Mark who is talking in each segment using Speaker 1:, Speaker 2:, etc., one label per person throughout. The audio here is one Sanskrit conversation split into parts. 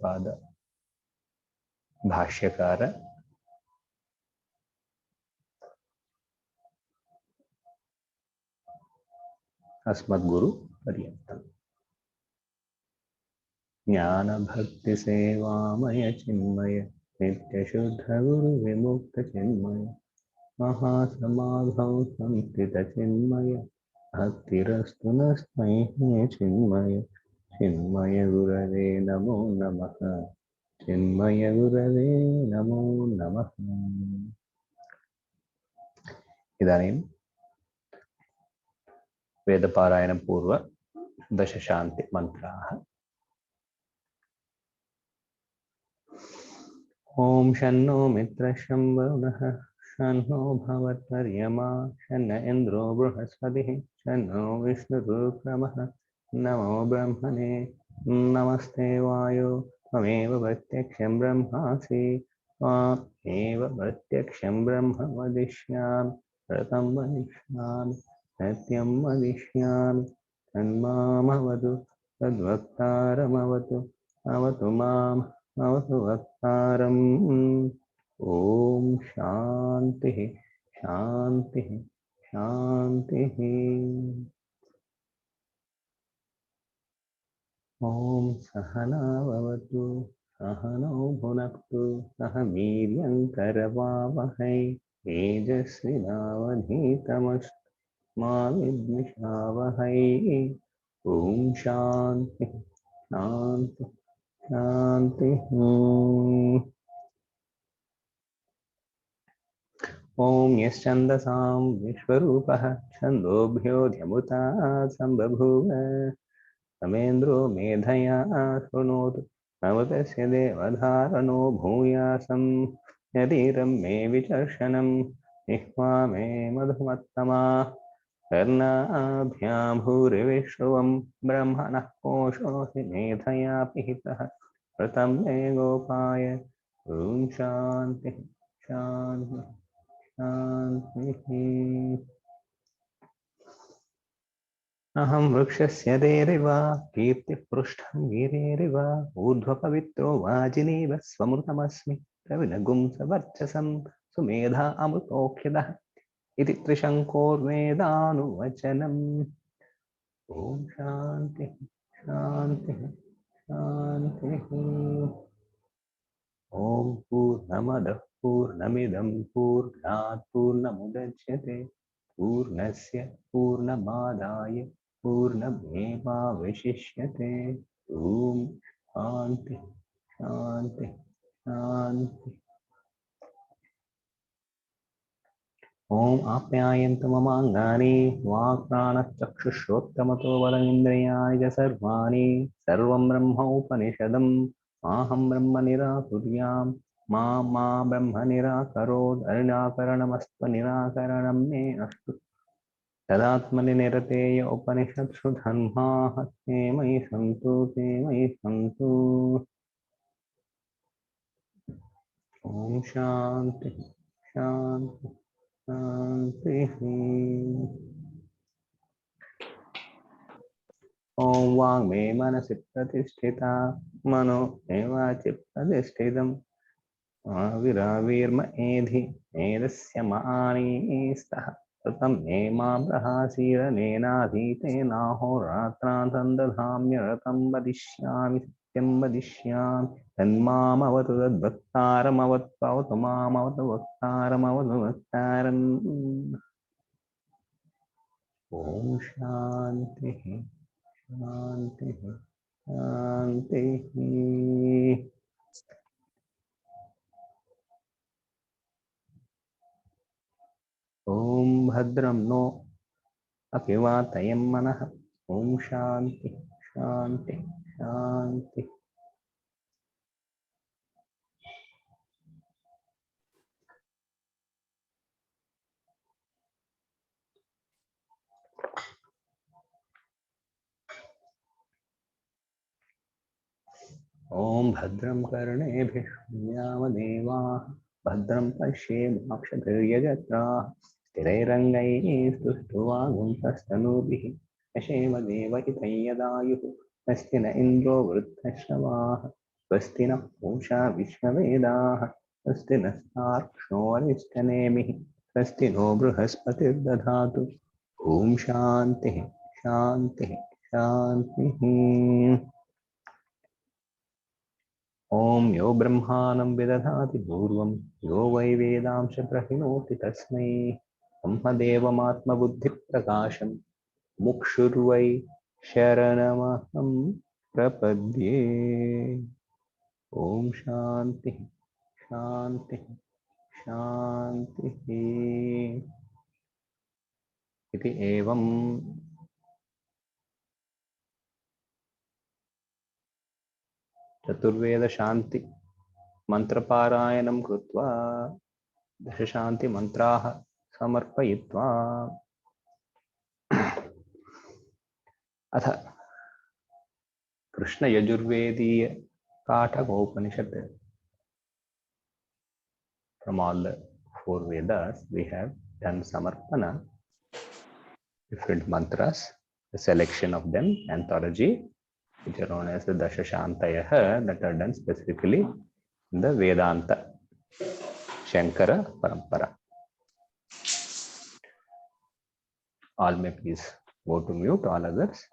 Speaker 1: गौडपाद भाष्यकार अस्मद्गुरु पर्यंतम्। ज्ञान भक्ति सेवामय चिन्मय नित्य शुद्ध गुरु विमुक्त चिन्मय महासमाधौ संस्थित चिन्मय भक्तिरस्तु नस्मै चिन्मय चिन्मय गुरवे नमो नमः। चिन्मय गुरवे नमो नमः। इदानीं वेदपारायण पूर्व दश शांति मंत्राः। ओम शन्नो मित्रः शं वरुणः शन्नो भवत्वर्यमा शन्न इन्द्रो बृहस्पतिः शन्नो विष्णुरुक्रमः नमो ब्रह्मणे नमस्ते वायो त्वमेव प्रत्यक्षं ब्रह्मासि त्वामेव प्रत्यक्षं ब्रह्म वदिष्यामि ऋतं वदिष्यामि सत्यं वदिष्यामि तन्मामवतु तद्वक्तारमवतु अवतु माम् अवतु वक्तारम्। ओम शांति शांति शांति। ओम सहना भवतु सहनौ भुनक्तु सह वीर्यं करवावहै तेजस्विनावधीतमस्तु मा विद्विषावहै। ओम शांति शांति शांति। ओम यश्चन्दसां विश्वरूपः छन्दोभ्योऽध्यमुता सम्बभूव तमेन्द्रो मेधया शृणोतु नवतस्य देवधारणो भूयासं यदीरं मे विचर्षणं जिह्वा मे मधुमत्तमा कर्णाभ्यां भूरिविश्रुवं ब्रह्मणः कोशोऽसि मेधया पिहितः ऋतं मे गोपाय। ॐ शान्ति शान्ति शान्तिः। अहं वृक्षस्य तेरिव कीर्तिपृष्ठं गिरेरिव ऊर्ध्वपवित्रो वाजिनीव स्वमृतमस्मि रविनगुं सवर्चसं सुमेधा अमृतोऽखिलः इति त्रिशङ्कोर्वेदानुवचनम्। ॐ शान्तिः शान्तिः शान्तिः। ॐ पूर्णमदः पूर्णमिदं पूर्णात् पूर्णमुदच्यते पूर्णस्य पूर्णमादाय पूर्णमेवावशिष्यते। ॐ शान्ति शान्ति शान्ति। ॐ आप्यायन्तु ममाङ्गानि वाक्प्राणश्चक्षुश्रोत्रमतो बलमिन्द्रियाणि च सर्वाणि सर्वं ब्रह्मोपनिषदम् माहं ब्रह्म निराकुर्याम् मा ब्रह्म निराकरोत् अनिराकरणमस्तु निराकरणं मे अस्तु। तदात्मनि निरतेय उपनिषत्सु धर्माः ते मयि सन्तु ते मयि सन्तु। ॐ शान्ति शान्ति शान्तिः। ॐ वाङ्मे मनसि प्रतिष्ठिता मनो मे वाचि प्रतिष्ठितम् आविराविर्म एधि मेदस्य मानीस्तः ऋतं मे मा प्रहासीरनेनाधीतेनाहोरात्रान्तं दधाम्यरतं वदिष्यामि सत्यं वदिष्यामि तन्मामवतु तद्वक्तारमवत्वतु मामवतु वक्तारमवतु वक्तारम्। ॐ शान्तिः शान्तिः शान्तिः। ॐ भद्रं नो अपिवातयं मनः। ॐ शान्ति शान्ति शान्ति। ॐ भद्रं कर्णेभिः शृणुयामदेवाः भद्रं पश्येमाक्षभिर्यजत्राः स्थिरैरङ्गैः स्तुष्ट्वागुंसस्तनूभिः यशेम देवहितं यदायुः तस्य न इन्द्रो वृद्धश्रवाः स्वस्ति नः पूषा विश्ववेदाः स्वस्ति नस्तार्क्ष्यो अरिष्टनेमिः स्वस्ति नो बृहस्पतिर्दधातु ॐ शान्तिः शान्तिः शान्तिः। ॐ यो ब्रह्मानं विदधाति पूर्वं यो वै वेदांश प्रहिणोति तस्मै ब्रह्मदेवमात्मबुद्धिप्रकाशं मुक्षुर्वै शरणमहं प्रपद्ये। ॐ शान्तिः शान्तिः शान्तिः। इति एवं चतुर्वेदशान्ति मन्त्रपारायणं कृत्वा दशशान्तिमन्त्राः समर्पयित्वा अथ कृष्णयजुर्वेदीय काठकोपनिषत् from all the four Vedas we have done samarpana, different mantras, the selection of them, anthology, which are known as the Dasha Shantayah, that are done specifically in the Vedanta Shankara Parampara. All may please go to mute, all others.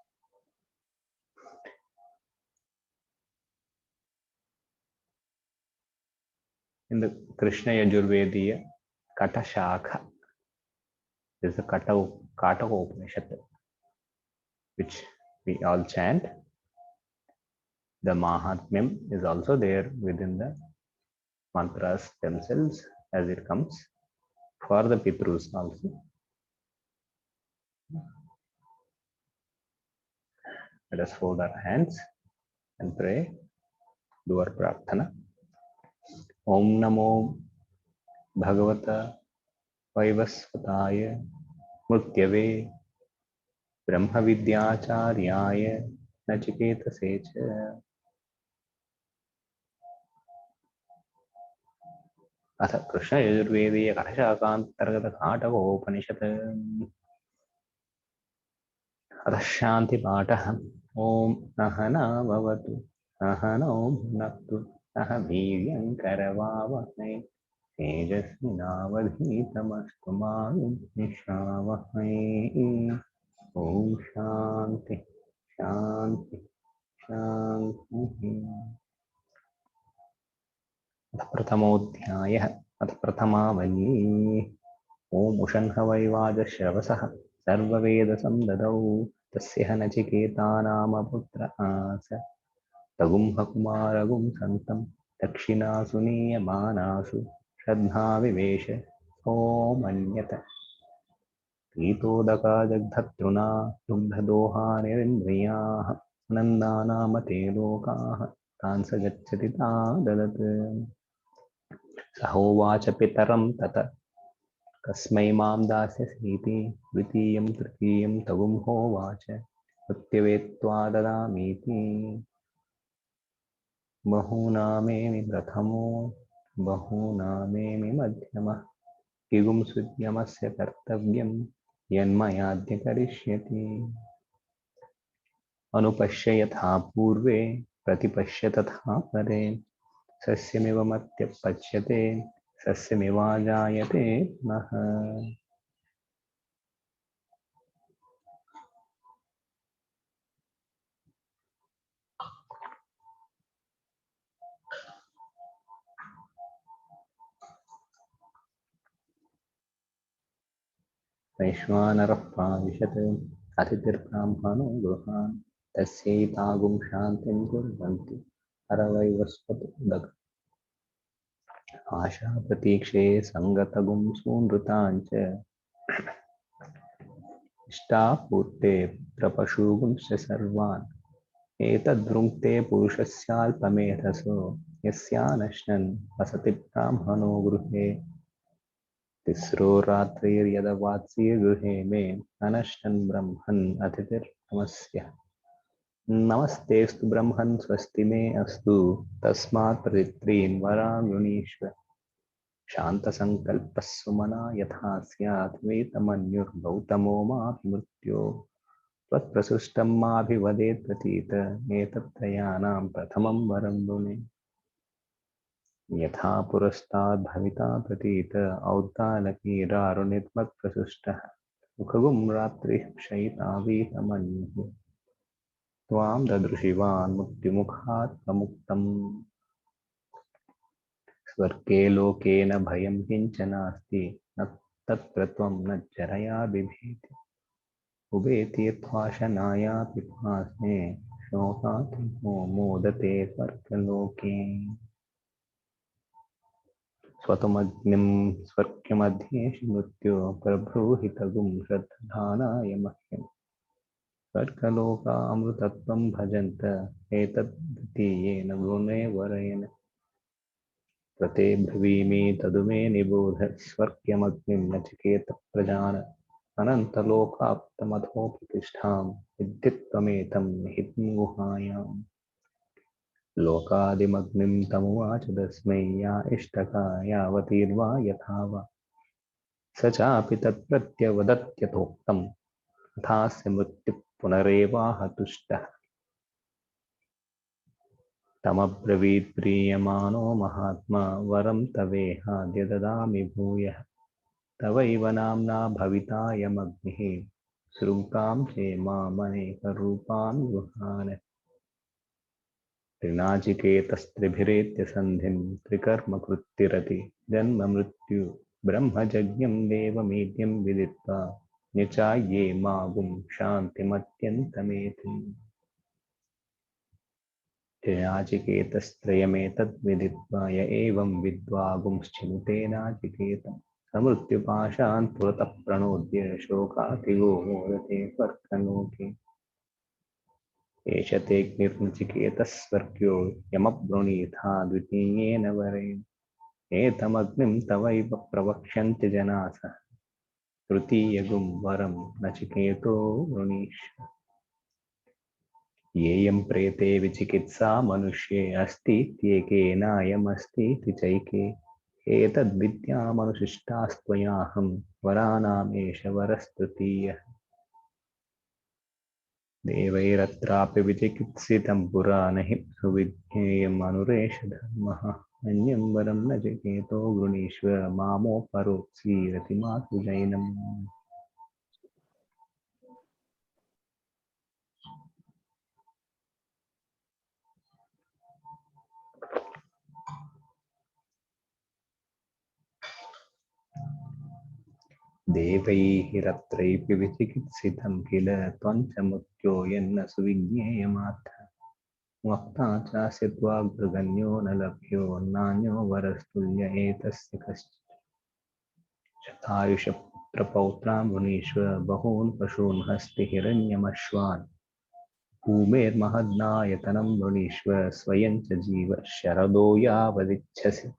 Speaker 1: In the Krishna Yajurvediya Kata Shakha, there is the Kataka Upanishad, which we all chant. The Mahatmyam is also there within the mantras themselves as it comes for the Pitrus also. Let us hold our hands and pray, do our prarthana. Om Namo Bhagavata Vaivasvataya Murtyave Brahma Vidyacharyaaya Nachiketase cha. अथ कृष्ण यजुर्वेदीय कथशाखान्तर्गत काटकोपनिषत् अथ शान्तिपाठः। ॐ सहना भवतु सहनौ भुनक्तु सह वीर्यं करवावहै तेजस्विनावधीतमस्तु मा विद्विषावहै। ॐ शान्ति शान्ति शान्तिः। अथ प्रथमोऽध्यायः अथ प्रथमावल्ली। ॐ उषन्हवैवाजश्रवसः सर्ववेदसंददौ तस्य नचिकेता नाम पुत्र आस तगुंहकुमारगुं सन्तं दक्षिणासु नीयमानासु श्रद्धा विवेश सोमन्यत पीतोदकाजग्धतृणा दुग्धदोहानिरिन्द्रियाः नन्दानामते लोकाः तान् स गच्छति ताददत्। सहोवाच पितरं तत कस्मै मां दास्यसीति द्वितीयं तृतीयं तगुंहोवाच प्रत्यवेत्त्वा ददामीति। बहूनामेमि प्रथमो बहूनामेमि मध्यमः किगुंसुद्यमस्य कर्तव्यं यन्मयाद्य करिष्यति। अनुपश्य यथा पूर्वे प्रतिपश्य तथा परे सस्यमिव मत्यपच्यते सस्यमिवाजायते पुनः। वैश्वानरः प्राविशत् अतिथिर्ब्राह्मणो गृहान् तस्यैतागुं शान्तिं कुर्वन्ति हरवैवस्वतुदक आशाप्रतीक्षे सङ्गतगुं सूनृताञ्च इष्टापूर्ते पुत्रपशूगुंश्च सर्वान् एतद्वृङ्क्ते पुरुषस्याल्पमेधसो यस्यानश्नन् वसति ब्राह्मणो गृहे तिस्रो रात्रिर्यदवात्स्य गृहे मे अनश्नन् ब्रह्मन् अतिथिर्नमस्य नमस्तेऽस्तु ब्रह्मन् स्वस्ति मे अस्तु तस्मात् प्रदित्रीन् वरां वृणीष्व शान्तसङ्कल्पः सुमना यथा स्यात् वेतमन्युर्गौतमो मापि मृत्यो त्वत्प्रसृष्टं माभिवदेत् प्रतीत एतत्त्रयाणां प्रथमं वरं मुने यथा पुरस्ताद् भविता प्रतीत औद्दालकीरारुणित्मत्प्रसृष्टः सुखगुं रात्रिः क्षयितावीतमन्युः त्वां ददृशिवान् मुक्तिमुखात् प्रमुक्तम् स्वर्गे लोके न भयं किञ्च नास्ति न तत्र त्वं न जरया बिभेति उभेति यत्त्वाशनाया पिपास्मे शोकात् मोदते स्वर्गलोके स्वतमग्निं स्वर्गमध्येषु मृत्यो प्रब्रूहितगुं श्रद्धानाय मह्यम् स्वर्गलोकामृतत्वं भजन्त एतद्वितीयेन गुणे वरेण प्रते ब्रवीमि तदुमे निबोध स्वर्गमग्निं नचिकेत प्रजान अनन्तलोकाप्तमथो प्रतिष्ठां विद्युत्त्वमेतं निहितं गुहायाम् लोकादिमग्निं तमुवाच तस्मै या इष्टका यावतीर्वा यथा वा स चापि तत्प्रत्यवदत्यथोक्तं तथास्य मृत्युः पुनरेवाहतुष्टः तमब्रवीत् प्रीयमाणो महात्मा वरं तवेहाद्य ददामि भूयः तवैव नाम्ना भवितायमग्निः सृङ्कां चेमामनेकरूपान् गुहान् त्रिनाचिकेतस्त्रिभिरेत्य सन्धिं त्रिकर्म कृत्तिरति जन्म मृत्यु ब्रह्मजज्ञं देवमेद्यं विदित्वा न्यचाये मागुं शान्तिमत्यन्तमेतिम् त्रिनाचिकेतस्त्रयमेतद्विदित्वा य एवं विद्वागुंश्चिनुतेनाचिकेतं समृत्युपाशान् पुरतः प्रणोद्य शोकातिगो मोदते स्वर्गलोके एष तेऽग्निर्नचिकेतः स्वर्ग्यो यमब्रुणीथा द्वितीयेन वरेण एतमग्निं तवैव प्रवक्ष्यन्ति जनासः तृतीयगुं वरं नचिकेतो वृणीष्व येयं प्रेते विचिकित्सा मनुष्ये अस्तीत्येकेनायमस्तीति चैके एतद्विद्यामनुशिष्टास्त्वयाहं वराणामेष वरस्तृतीयः देवैरत्रापि विचिकित्सितं पुरा न हि सुविज्ञेयमनुरेष धर्मः अन्यं वरं नचिकेतो वृणीष्व मामोपरोत्सीरति मातु जैनम् देवैः रत्रैपि विचिकित्सितं किल त्वं च मुख्यो यन्न सुविज्ञेयमात्र वक्ता चास्य त्वाग्रगण्यो न लभ्यो नान्यो वरस्तुल्य एतस्य कश्चित् शतायुषपुत्रपौत्रां वृणीष्व बहून् पशून् हस्ति हिरण्यमश्वान् भूमेर्महद्नायतनं वृणीष्व स्वयं च जीव शरदो यावदिच्छसि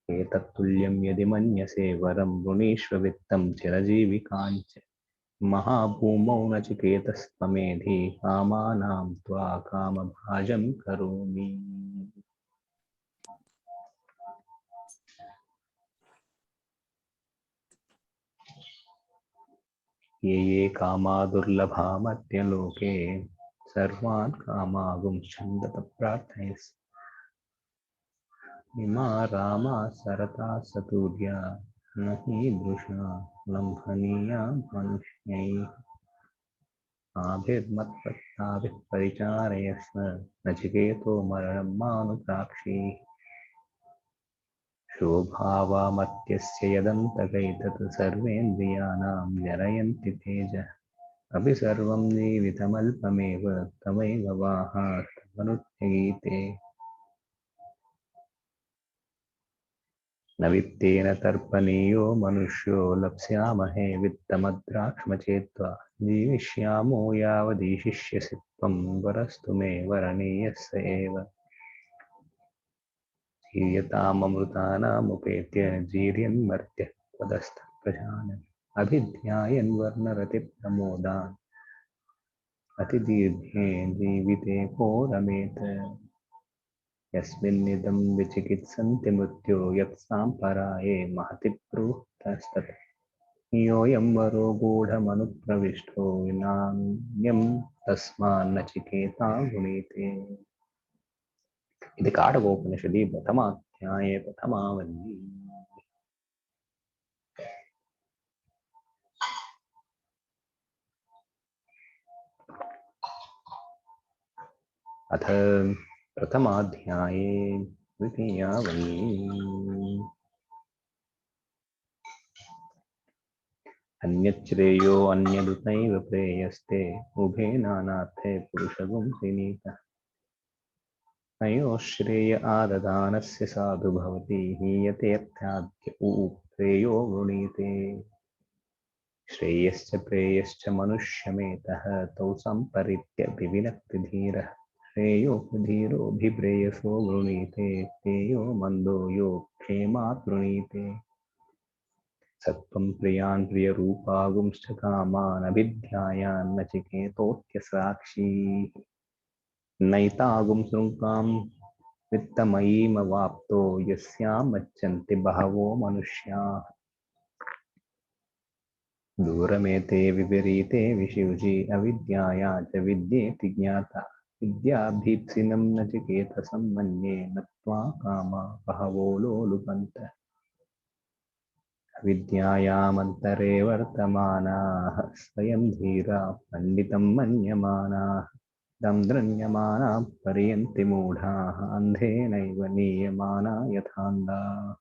Speaker 1: एतत्तुल्यं यदि मन्यसे वरं वृणीष्व वित्तं चिरजीविकाञ्च महाभूमौ नचिकेतस्त्वमेधि कामानां त्वा कामभाजं करोमि ये ये कामा दुर्लभा मध्यलोके सर्वान् कामागुंश्छन्दत प्रार्थयस् इमा रामा सरता सतूर्या न हीदृशा लम्भनीया मनुष्यैः आभिर्मत्पत्ताभिः परिचारयस्व नचिकेतो मरणं मानुप्राक्षीः शोभावामत्यस्य यदन्तकैतत् सर्वेन्द्रियाणां जरयन्ति तेजः अपि सर्वं जीवितमल्पमेव तमैव वाहास्तमनुत्यगीते न वित्तेन तर्पणीयो मनुष्यो लप्स्यामहे वित्तमद्राक्ष्मचेत्त्वा जीविष्यामो यावदीशिष्यसि त्वं वरस्तु मे वरणीयः स एव हीयताममृतानामुपेत्य जीर्यन्मर्त्यः पदस्थः प्रजानन् अभिध्यायन् वर्णरतिप्रमोदान् अतिदीर्घे जीविते को रमेत यस्मिन्निदं विचिकित्सन्ति मृत्यो यत्साम्पराये महति प्रोक्तस्तत् योऽयं वरो गूढमनुप्रविष्टो नान्यं तस्मान्नचिकेता गृणीते। इति काठकोपनिषदि प्रथमाध्याये प्रथमावल्ली। अथ प्रथमाध्याये द्वितीयावल्ली। अन्यच्छ्रेयो अन्यदुतैव प्रेयस्ते उभे नानार्थे पुरुषगुं विनीतः। नयो श्रेय आददानस्य साधु भवति हीयते अर्थाद्य प्रेयो वृणीते। श्रेयश्च प्रेयश्च मनुष्यमेतः तौ सम्परित्य विविनक्ति धीरः। श्रेयो धीरोऽभिप्रेयसो वृणीते प्रेयो मन्दो यो क्षेमात् वृणीते। सत्त्वं प्रियान् प्रियरूपागुंश्च कामान् अभिध्यायान् नचिकेतोऽत्यसाक्षी। नैतागुं शृङ्कां वित्तमयीमवाप्तो यस्यां मज्जन्ति बहवो मनुष्याः। दूरमेते विपरीते विषुषि अविद्याया च विद्येति ज्ञाता। विद्याभीप्सिनं नचिकेतसं मन्ये नत्वा कामा बहवो लोलुपन्त। विद्यायामन्तरे वर्तमानाः स्वयं धीरा पण्डितं मन्यमानाः। दंद्रन्यमानाः पर्यन्ति मूढाः अन्धेनैव नीयमाना यथान्धाः।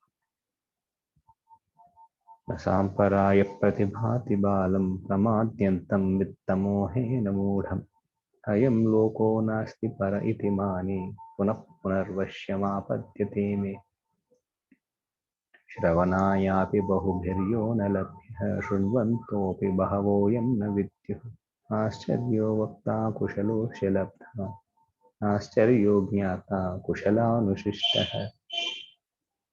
Speaker 1: न साम्पराय प्रतिभाति बालं प्रमाद्यन्तं वित्तमोहेन मूढम्। अयं लोको नास्ति पर इति मानि पुनः पुनर्वश्यमापद्यते मे। श्रवणायापि बहुभिर्यो न लभ्यः शृण्वन्तोऽपि बहवोऽयं न विद्युः। आश्चर्यो वक्ता कुशलोऽस्य लब्धः आश्चर्यो ज्ञाता कुशलानुशिष्टः।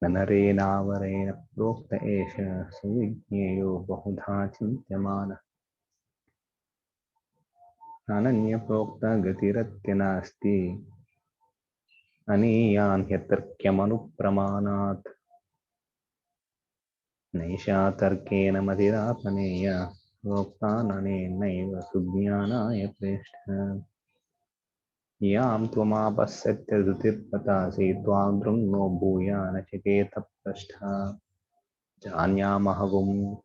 Speaker 1: न नरेणावरेण प्रोक्त एष सुविज्ञेयो बहुधा चिन्त्यमानः। अनन्यप्रोक्ता गतिरत्य नास्ति अनीयान् ह्यतर्क्यमनुप्रमाणात्। नैषा तर्केण मतिरापनेया प्रोक्ताननेनैव सुज्ञानाय प्रेष्ठः। यां त्वमापश्यत्य धृतिर्पतासि त्वां दृङ्नो भूया नचिकेतः पृष्ठः। जान्यामहगुं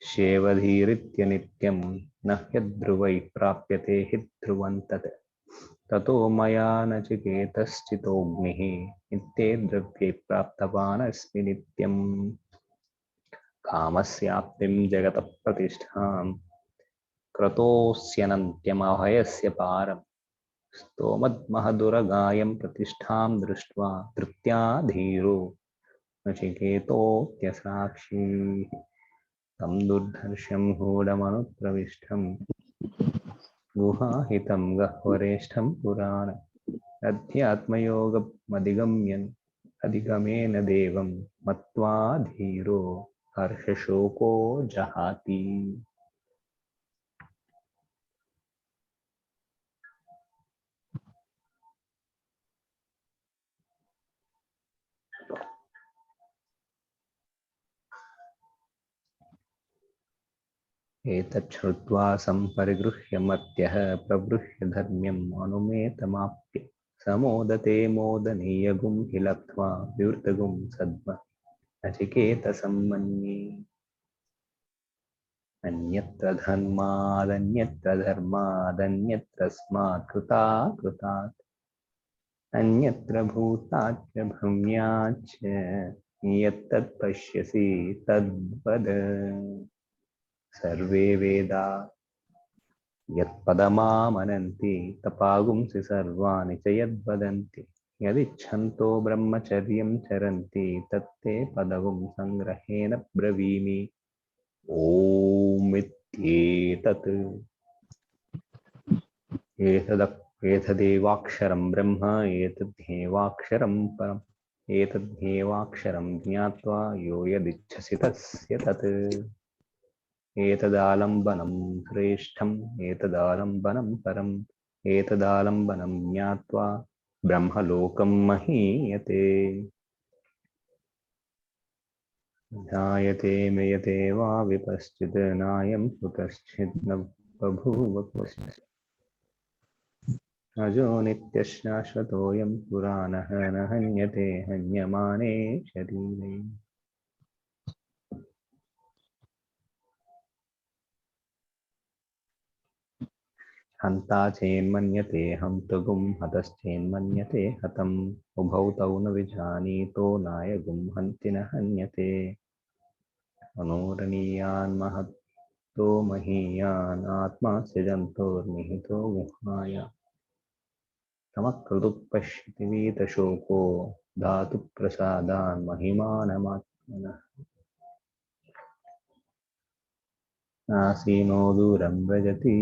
Speaker 1: शेवधीरित्य नित्यं न ह्यध्रुवैः प्राप्यते हि ध्रुवं तत्। ततो मया नचिकेतश्चितोऽग्निः नित्ये द्रव्ये प्राप्तवानस्मि नित्यम्। कामस्याप्तिं जगतः प्रतिष्ठां क्रतोऽस्यनन्त्यमभयस्य पारम्। स्तोमद्महदुरगायं प्रतिष्ठां दृष्ट्वा तृप्त्या धीरो नचिकेतोऽत्यसाक्षी। तं दुर्धर्षं गूढमनुप्रविष्टं गुहाहितं गह्वरेष्ठं पुराण। अध्यात्मयोगमधिगम्यन् अधिगमेन देवं मत्वा धीरो हर्षशोको जहाति। एतच्छ्रुत्वा सम्परिगृह्य मर्त्यः प्रबृह्य धर्म्यम् अनुमेतमाप्य समोदते मोदनीयगुं हि लब्ध्वा विवृतगुं सद्म नचिकेतसम्मन्ये। अन्यत्र धर्मादन्यत्र कृतात् अन्यत्र भूताच्च भूम्याच्च यत्तत् पश्यसि तद्वद। सर्वे वेदा यत्पदमामनन्ति तपागुंसि सर्वाणि च यद्वदन्ति। यदिच्छन्तो ब्रह्मचर्यं चरन्ति तत्ते पदगुं संग्रहेण ब्रवीमि। ओम इत्येतत् एतदेवाक्षरं ब्रह्म एतद्धेवाक्षरं परम्। एतद्धेवाक्षरं ज्ञात्वा यो यदिच्छसि तस्य तत्। एतदालम्बनं श्रेष्ठम् एतदालम्बनं परम्। एतदालम्बनं ज्ञात्वा ब्रह्मलोकं महीयते। ध्यायते म्रियते वा विपश्चित् नायं कुतश्चित् न बभूव कश्चित् अजो नित्यश्शाश्वतोऽयं पुराणः न हन्यते हन्यमाने शरीरे। हन्ता चेन्मन्यते हन्तुगुं हतश्चेन्मन्यते हतम् उभौ तौ न विजानीतो नायगुं हन्ति न हन्यते मनोरणीयान् महत्तो महीयान् आत्मा सृजन्तोर्निहितो गुहाय समक्रतुः पश्यति वीतशोको धातु प्रसादान् महिमानमात्मनः आसीनो दूरं व्रजति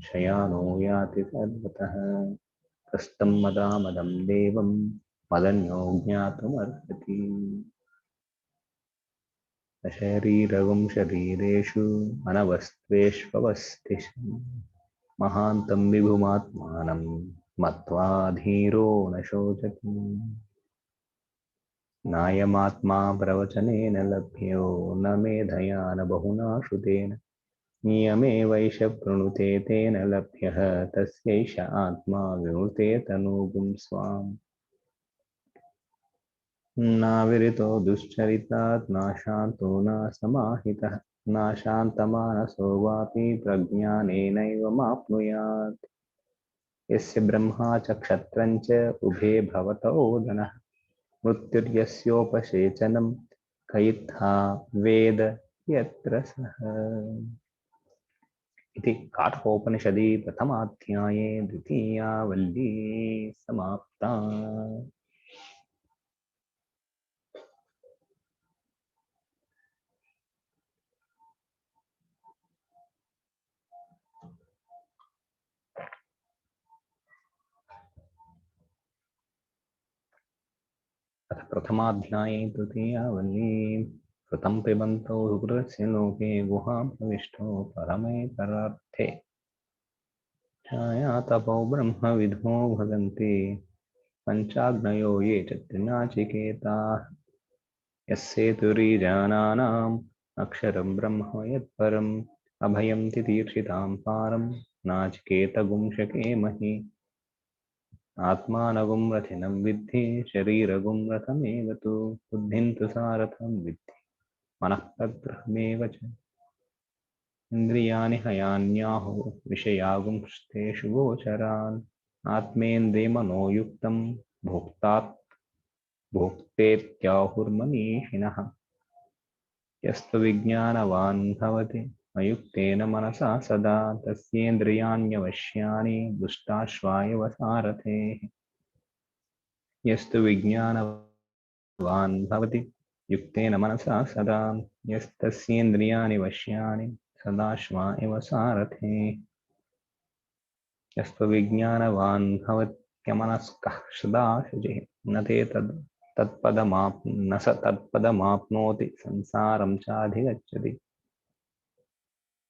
Speaker 1: शयानो याति सर्वतः कस्तं मदामदं देवं मदन्यो ज्ञातुमर्हति अशरीरगुं शरीरेषु अनवस्त्वेष्वस्थितं महान्तं विभुमात्मानं मत्वा धीरो न शोचति नायमात्मा प्रवचनेन लभ्यो न मेधया न बहुना श्रुतेन नियमेवैष प्रणुते तेन लभ्यः तस्यैष आत्मा विमृते तनूगुं स्वाम् नाविरितो दुश्चरितात् नाशान्तो न समाहितः नाशान्तमानसो वापि प्रज्ञानेनैव माप्नुयात् यस्य ब्रह्मा च क्षत्रं च उभे भवतो दनः मृत्युर्यस्योपसेचनं कयित्था वेद यत्र सः इति काठोपनिषदि प्रथमाध्याये द्वितीया वल्ली समाप्ता। अथ प्रथमाध्याये तृतीया वल्ली कृतं पिबन्तो सुकृतस्य लोके गुहां प्रविष्टो परमे परार्थे छाया तपो ब्रह्मविद्धो भगन्ति पञ्चाग्नयो ये च त्रिनाचिकेताः यस्येतुरीजानानाम् अक्षरं ब्रह्म यत्परम् अभयं तितीर्षितां पारं नाचिकेतगुं शकेमहि आत्मानगुं रथिनं विद्धि शरीरगुं रथमेव तु बुद्धिं तु सारथं विद्धि मनः प्रगृहमेव च इन्द्रियाणि हयान्याहुः विषयागुंस्तेषु गोचरान् आत्मेन्द्रियमनोयुक्तं भोक्तेत्याहुर्मनीषिणः यस्तु विज्ञानवान् भवति अयुक्तेन मनसा सदा तस्येन्द्रियाण्यवश्यानि दुष्टाश्वाय सारथेः यस्तु विज्ञानवान् भवति युक्तेन मनसा सदा यस्तस्येन्द्रियाणि वश्यानि सदाश्वा इव सारथेः यस्तु विज्ञानवान् भवत्यमनस्कः सदा शुचिः न ते न स तत्पदमाप्नोति संसारं चाधिगच्छति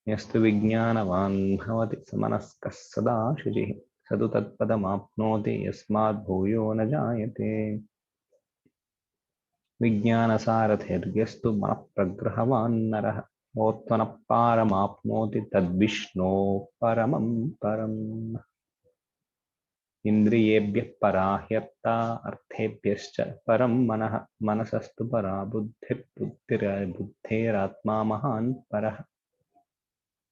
Speaker 1: यस्तु विज्ञानवान् भवति समनस्कः सदा शुचिः स तु तत्पदमाप्नोति यस्मात् भूयो न जायते विज्ञानसारथिर्यस्तु मनः प्रग्रहवान् नरः मोत्मनः पारमाप्नोति तद्विष्णोः परमं परम् इन्द्रियेभ्यः परा ह्यर्था अर्थेभ्यश्च परं मनः मनसस्तु परा बुद्धेरात्मा महान् परः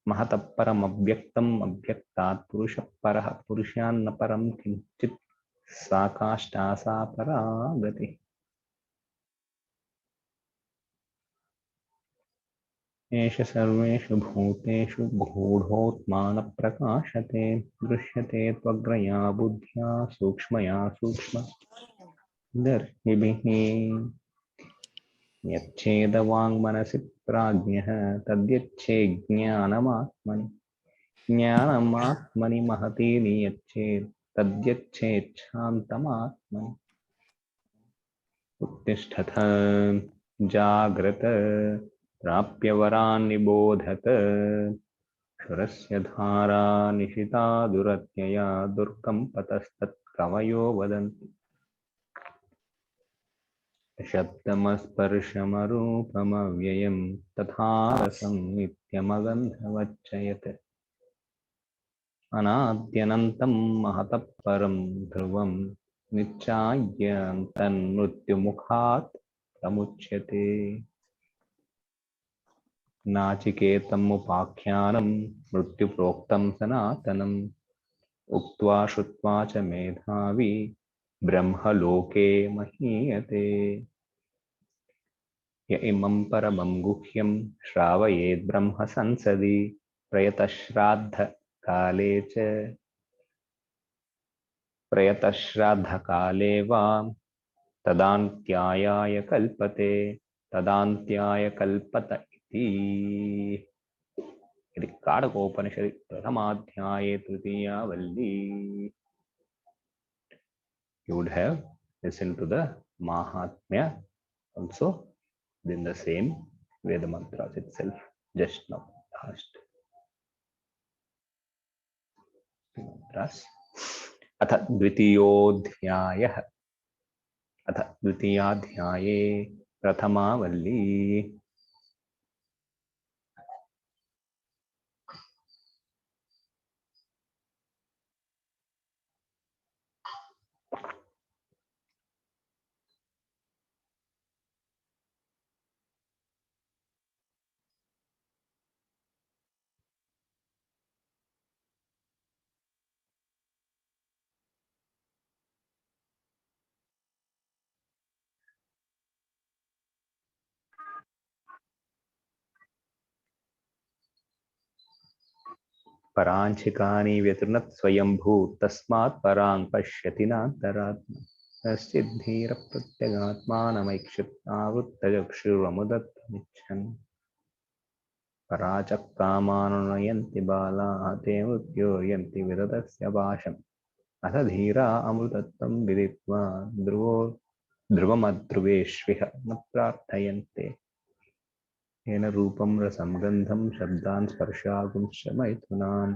Speaker 1: महतः परमव्यक्तम् अव्यक्तात् पुरुषः परः पुरुषान्न परं किञ्चित् सा काष्ठा सा परा गतिः एष सर्वेषु भूतेषु गूढोत्मानः प्रकाशते दृश्यते त्वग्रया बुद्ध्या सूक्ष्मया सूक्ष्मदर्शिभिः यच्छेदवाङ्मनसि प्राज्ञः तद्यच्छेज्ञानमात्मनि ज्ञानमात्मनि महती नियच्छेत् तद्यच्छेच्छान्तमात्मनि उत्तिष्ठत जाग्रत प्राप्य वरान् निबोधत क्षुरस्य धारा निशिता दुरत्यया दुर्गं पतस्तत्कवयो वदन्ति शब्दमस्पर्शमरूपमव्ययं तथा रसं नित्यमगन्धवच्चयत् अनाद्यनन्तं महतः परं ध्रुवं निच्चाय्यन्तन्मृत्युमुखात् प्रमुच्यते नाचिकेतमुपाख्यानं मृत्युप्रोक्तं सनातनम् उक्त्वा श्रुत्वा च मेधावी ब्रह्मलोके महीयते य इमं परमं गुह्यं श्रावयेत् ब्रह्म संसदि प्रयतश्राद्धकाले वा तदान्त्याय कल्पते तदान्त्याय कल्पत इति इति काडकोपनिषदि प्रथमाध्याये तृतीया वल्ली. You would have listened to the Mahatmya also in the same Veda mantras itself just now. Last mantras. अथ द्वितीयोऽध्यायः. अथ द्वितीयाध्याये प्रथमा वल्ली. पराञ्चिकानि व्यतृणत् स्वयंभू तस्मात् परां पश्यति नान्तरात्मा कश्चिद्धीरप्रत्यगात्मानमैक्षुत् आवृत्तचक्षुरमुदत्तमिच्छन् पराचक्कामानुनयन्ति बालाः ते मृत्योर्यन्ति विदतस्य पाशम् अथ धीरा अमृतत्वं विदित्वा ध्रुवमध्रुवेष्विह न प्रार्थयन्ते येन रूपं रसं गन्धं शब्दान् स्पर्शागुंश्च मैथुनान्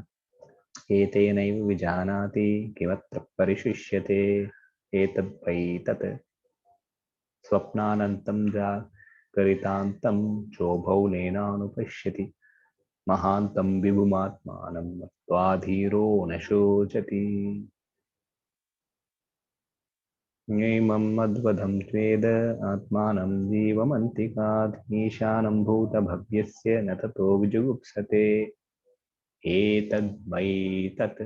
Speaker 1: एतेनैव विजानाति किमत्र परिशिष्यते एतद्वै तत् स्वप्नानन्तं जागरितान्तं चोभौ नेनानुपश्यति महान्तं विभुमात्मानं मत्वा धीरो न शोचति नैमं मद्वधं त्वेद आत्मानं जीवमन्तिकात् ईशानं भूतभव्यस्य न ततो विजुगुप्सते एतद्वै तत्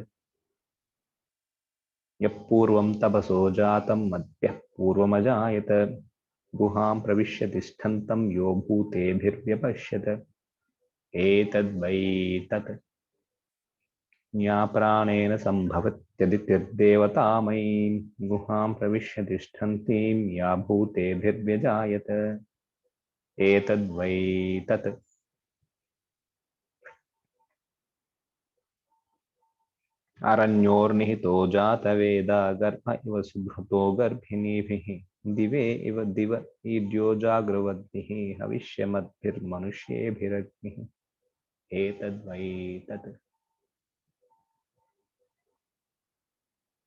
Speaker 1: यः पूर्वं तपसो जातं मद्भ्यः पूर्वमजायत गुहां प्रविश्य तिष्ठन्तं यो भूतेभिर्व्यपश्यत एतद्वै तत् ज्ञाप्राणेन सम्भवत्यदितिर्देवतामयीं गुहां प्रविश्य तिष्ठन्तीं या भूतेभिर्व्यजायत एतद्वै तत् अरण्योर्निहितो जातवेदा गर्भ इव सुभृतो गर्भिणीभिः दिवे इव दिव ईड्यो जागृवद्भिः हविष्यमद्भिर्मनुष्येभिरग्निः एतद्वै तत्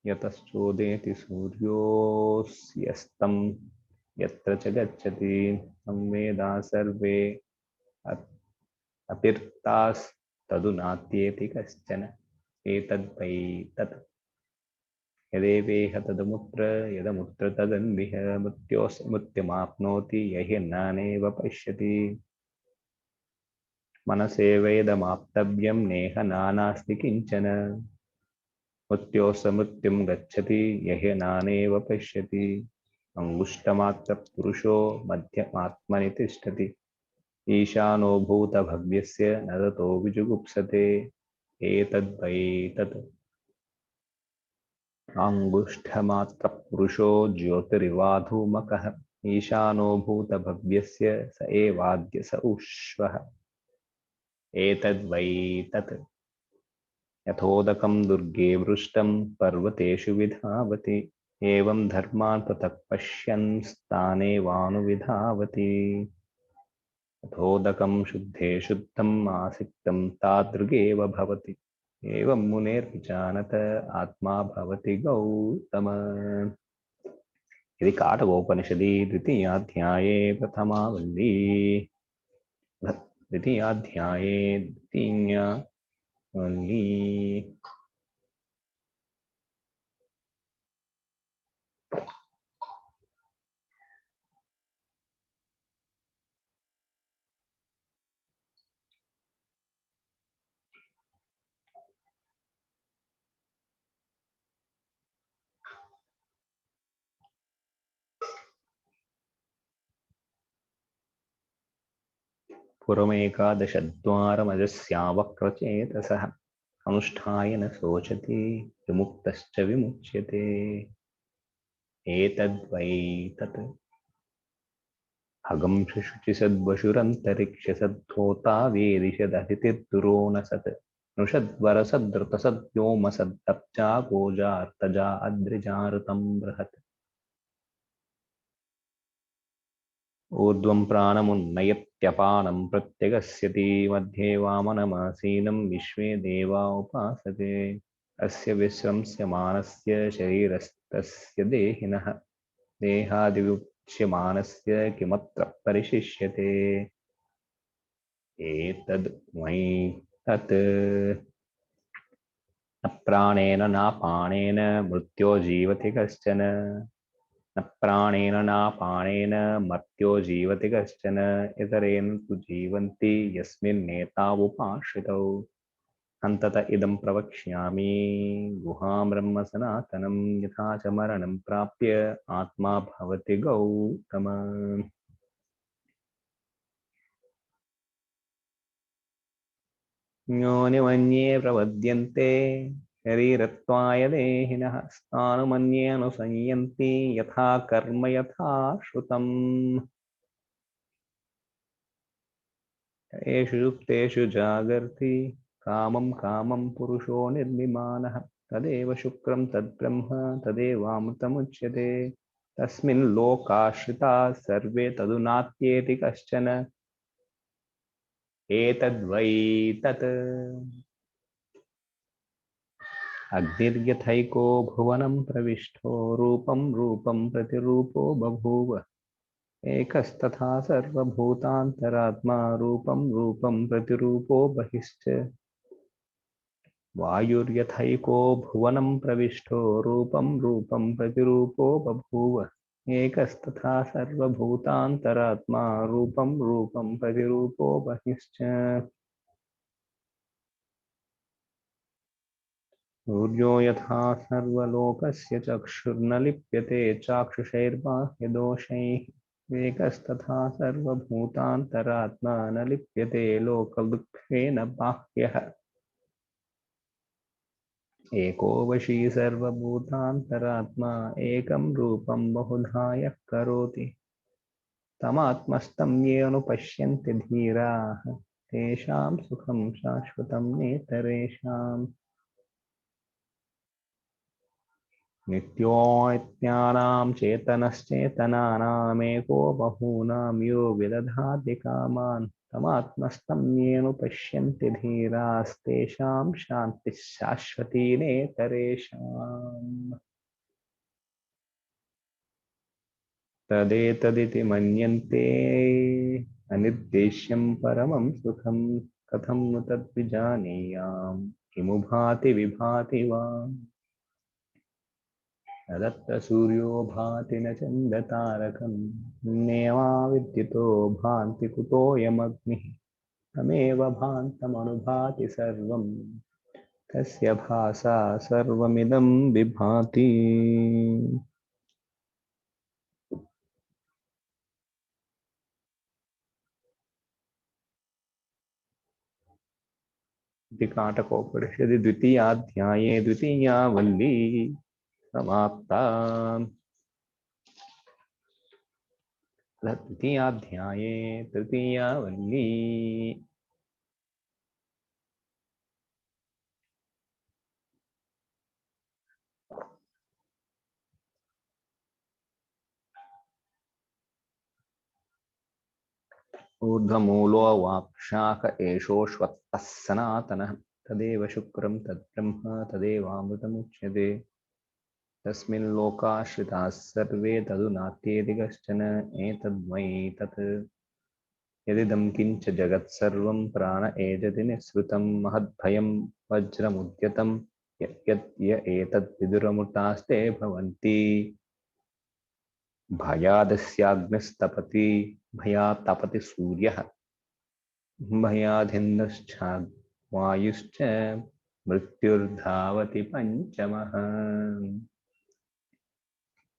Speaker 1: यतश्चोदेति सूर्योऽस्यस्तं यत्र च गच्छति संवेदा सर्वे अतीर्थास्तदु नात्येति कश्चन एतद्वै तत् यदेवेह तदमुत्र यदमुत्र तदन्विह मृत्युमाप्नोति यहि नानेव पश्यति मनसेवेदमाप्तव्यं नेह नानास्ति किञ्चन मृत्योऽसमृत्युं गच्छति यहि नानेव पश्यति अङ्गुष्ठमात्रपुरुषो मध्यमात्मनि तिष्ठति ईशानो भूतभव्यस्य न ततो विजुगुप्सते एतद्वै तत् अङ्गुष्ठमात्रपुरुषो ज्योतिरिवाधूमकः ईशानो भूतभव्यस्य स एवाद्य स उष्वः एतद्वै तत् यथोदकं दुर्गे वृष्टं पर्वतेषु विधावति एवं धर्मान् पृथक् पश्यन् स्थानेवानुविधावति यथोदकं शुद्धे शुद्धम् आसिक्तं तादृगेव भवति एवं मुनेर्विजानत आत्मा भवति गौतम. इति काटकोपनिषदि द्वितीयाध्याये प्रथमा वल्ली द्वितीयाध्याये द्वितीया वल्ली पुरमेकादशद्वारमजस्यावक्रचेतसः अनुष्ठाय न शोचति विमुक्तश्च विमुच्यते एतद्वै तत् अगं शुचिसद्वशुरन्तरिक्षसद्धोता वेदिषदतिथिर्दुरो न सत् नुषद्वरसद्रुतसद्व्योमसद्दप्चा गोजार्तजा अद्रिजारुतं बृहत् ऊर्ध्वं प्राणमुन्नयत्यपानं प्रत्यगस्यति मध्ये वामनमासीनं विश्वे देवा उपासते अस्य विश्रंस्यमानस्य शरीरस्तस्य देहिनः देहादिव्युच्यमानस्य किमत्र परिशिष्यते एतद् मयि तत् न प्राणेन नापानेन मृत्यो जीवति कश्चन न प्राणेन नापानेन मर्त्यो जीवति कश्चन इतरेण तु जीवन्ति यस्मिन्नेतावुपाश्रितौ अन्तत इदं प्रवक्ष्यामि गुहां ब्रह्म सनातनं यथा च मरणं प्राप्य आत्मा भवति गौतम न्योनिमन्ये प्रपद्यन्ते शरीरत्वाय देहिनः स्थाणुमन्ये अनुसंयन्ति यथा कर्म यथा श्रुतम् येषु युक्तेषु जागर्ति कामं कामं पुरुषो निर्विमानः तदेव शुक्रं तद्ब्रह्म तदेवामृतमुच्यते तस्मिन् लोकाश्रिताः सर्वे तदुनात्येति कश्चन एतद्वै तत् अग्निर्यथैको भुवनं प्रविष्टो रूपं रूपं प्रतिरूपो बभूव एकस्तथा सर्वभूतान्तरात्मा रूपं रूपं प्रतिरूपो बहिश्च वायुर्यथैको भुवनं प्रविष्टो रूपं रूपं प्रतिरूपो बभूव एकस्तथा सर्वभूतान्तरात्मा रूपं रूपं प्रतिरूपो बहिश्च सूर्यो यथा सर्वलोकस्य चक्षुर्न लिप्यते चाक्षुषैर्बाह्यदोषैः एकस्तथा सर्वभूतान्तरात्मा न लिप्यते लोकदुःखेन बाह्यः एको वशी सर्वभूतान्तरात्मा एकं रूपं बहुधा यः करोति तमात्मस्तं ये अनुपश्यन्ति धीराः तेषां सुखं शाश्वतं नेतरेषाम् नित्योऽनित्यानां चेतनश्चेतनानामेको बहूनां यो विदधाति कामान् तमात्मस्तं येऽनुपश्यन्ति धीरास्तेषां शान्तिः शाश्वती नेतरेषाम् तदेतदिति मन्यन्ते अनिर्देश्यं परमं सुखं कथं नु तद्विजानीयाम् किमु भाति विभाति वा तदत्र सूर्यो भाति न चन्द्रतारकं नेमा विद्युतो भान्ति कुतोऽयमग्निः तमेव भान्तमनुभाति सर्वं तस्य भासा सर्वमिदं विभाति इति काटकोपनिषदि द्वितीयाध्याये द्वितीया वल्ली समाप्ता तृतीयाध्याये तृतीया वल्ली ऊर्ध्वमूलो वाक्शाख एषोऽश्वत्थः सनातनः तदेव शुक्रं तद्ब्रह्म तदेवामृतमुच्यते तस्मिन् लोकाश्रिताः सर्वे तदुनात्येति कश्चन एतद्मयि तत् यदिदं किञ्च जगत्सर्वं प्राण एजति निःसृतं महद्भयं वज्रमुद्यतं य एतत् विदुरमृतास्ते भवन्ति भयादस्याग्निस्तपति भयात् तपति सूर्यः भयादिन्द्रश्चाग्वायुश्च मृत्युर्धावति पञ्चमः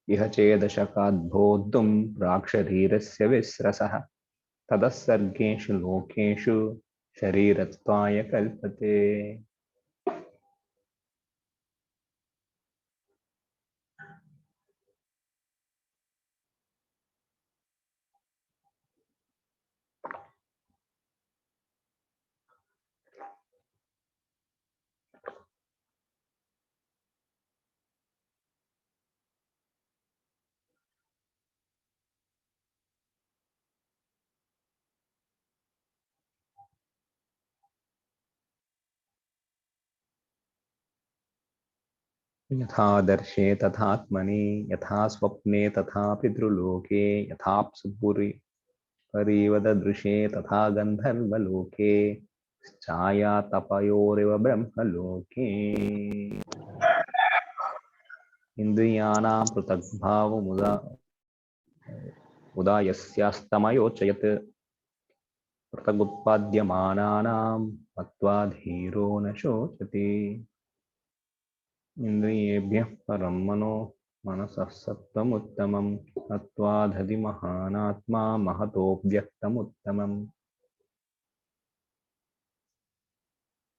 Speaker 1: इह चेदशकात् भोद्धुं प्राक्शरीरस्य विस्रसः ततः सर्गेषु लोकेषु शरीरत्वाय कल्पते यथा दर्शे तथात्मनि यथा स्वप्ने तथा पितृलोके यथाप्सुपुरि परिवददृशे तथा गन्धर्वलोके छाया तपयोरिव ब्रह्मलोके इन्द्रियाणां पृथग्भावमुदा उदायस्यास्तमयोचयत् पृथगुत्पाद्यमानानां मत्वा धीरो न शोचति इन्द्रियेभ्यः परं मनो मनसः सत्त्वमुत्तमं तत्त्वाधति महानात्मा महतोऽव्यक्तमुत्तमम्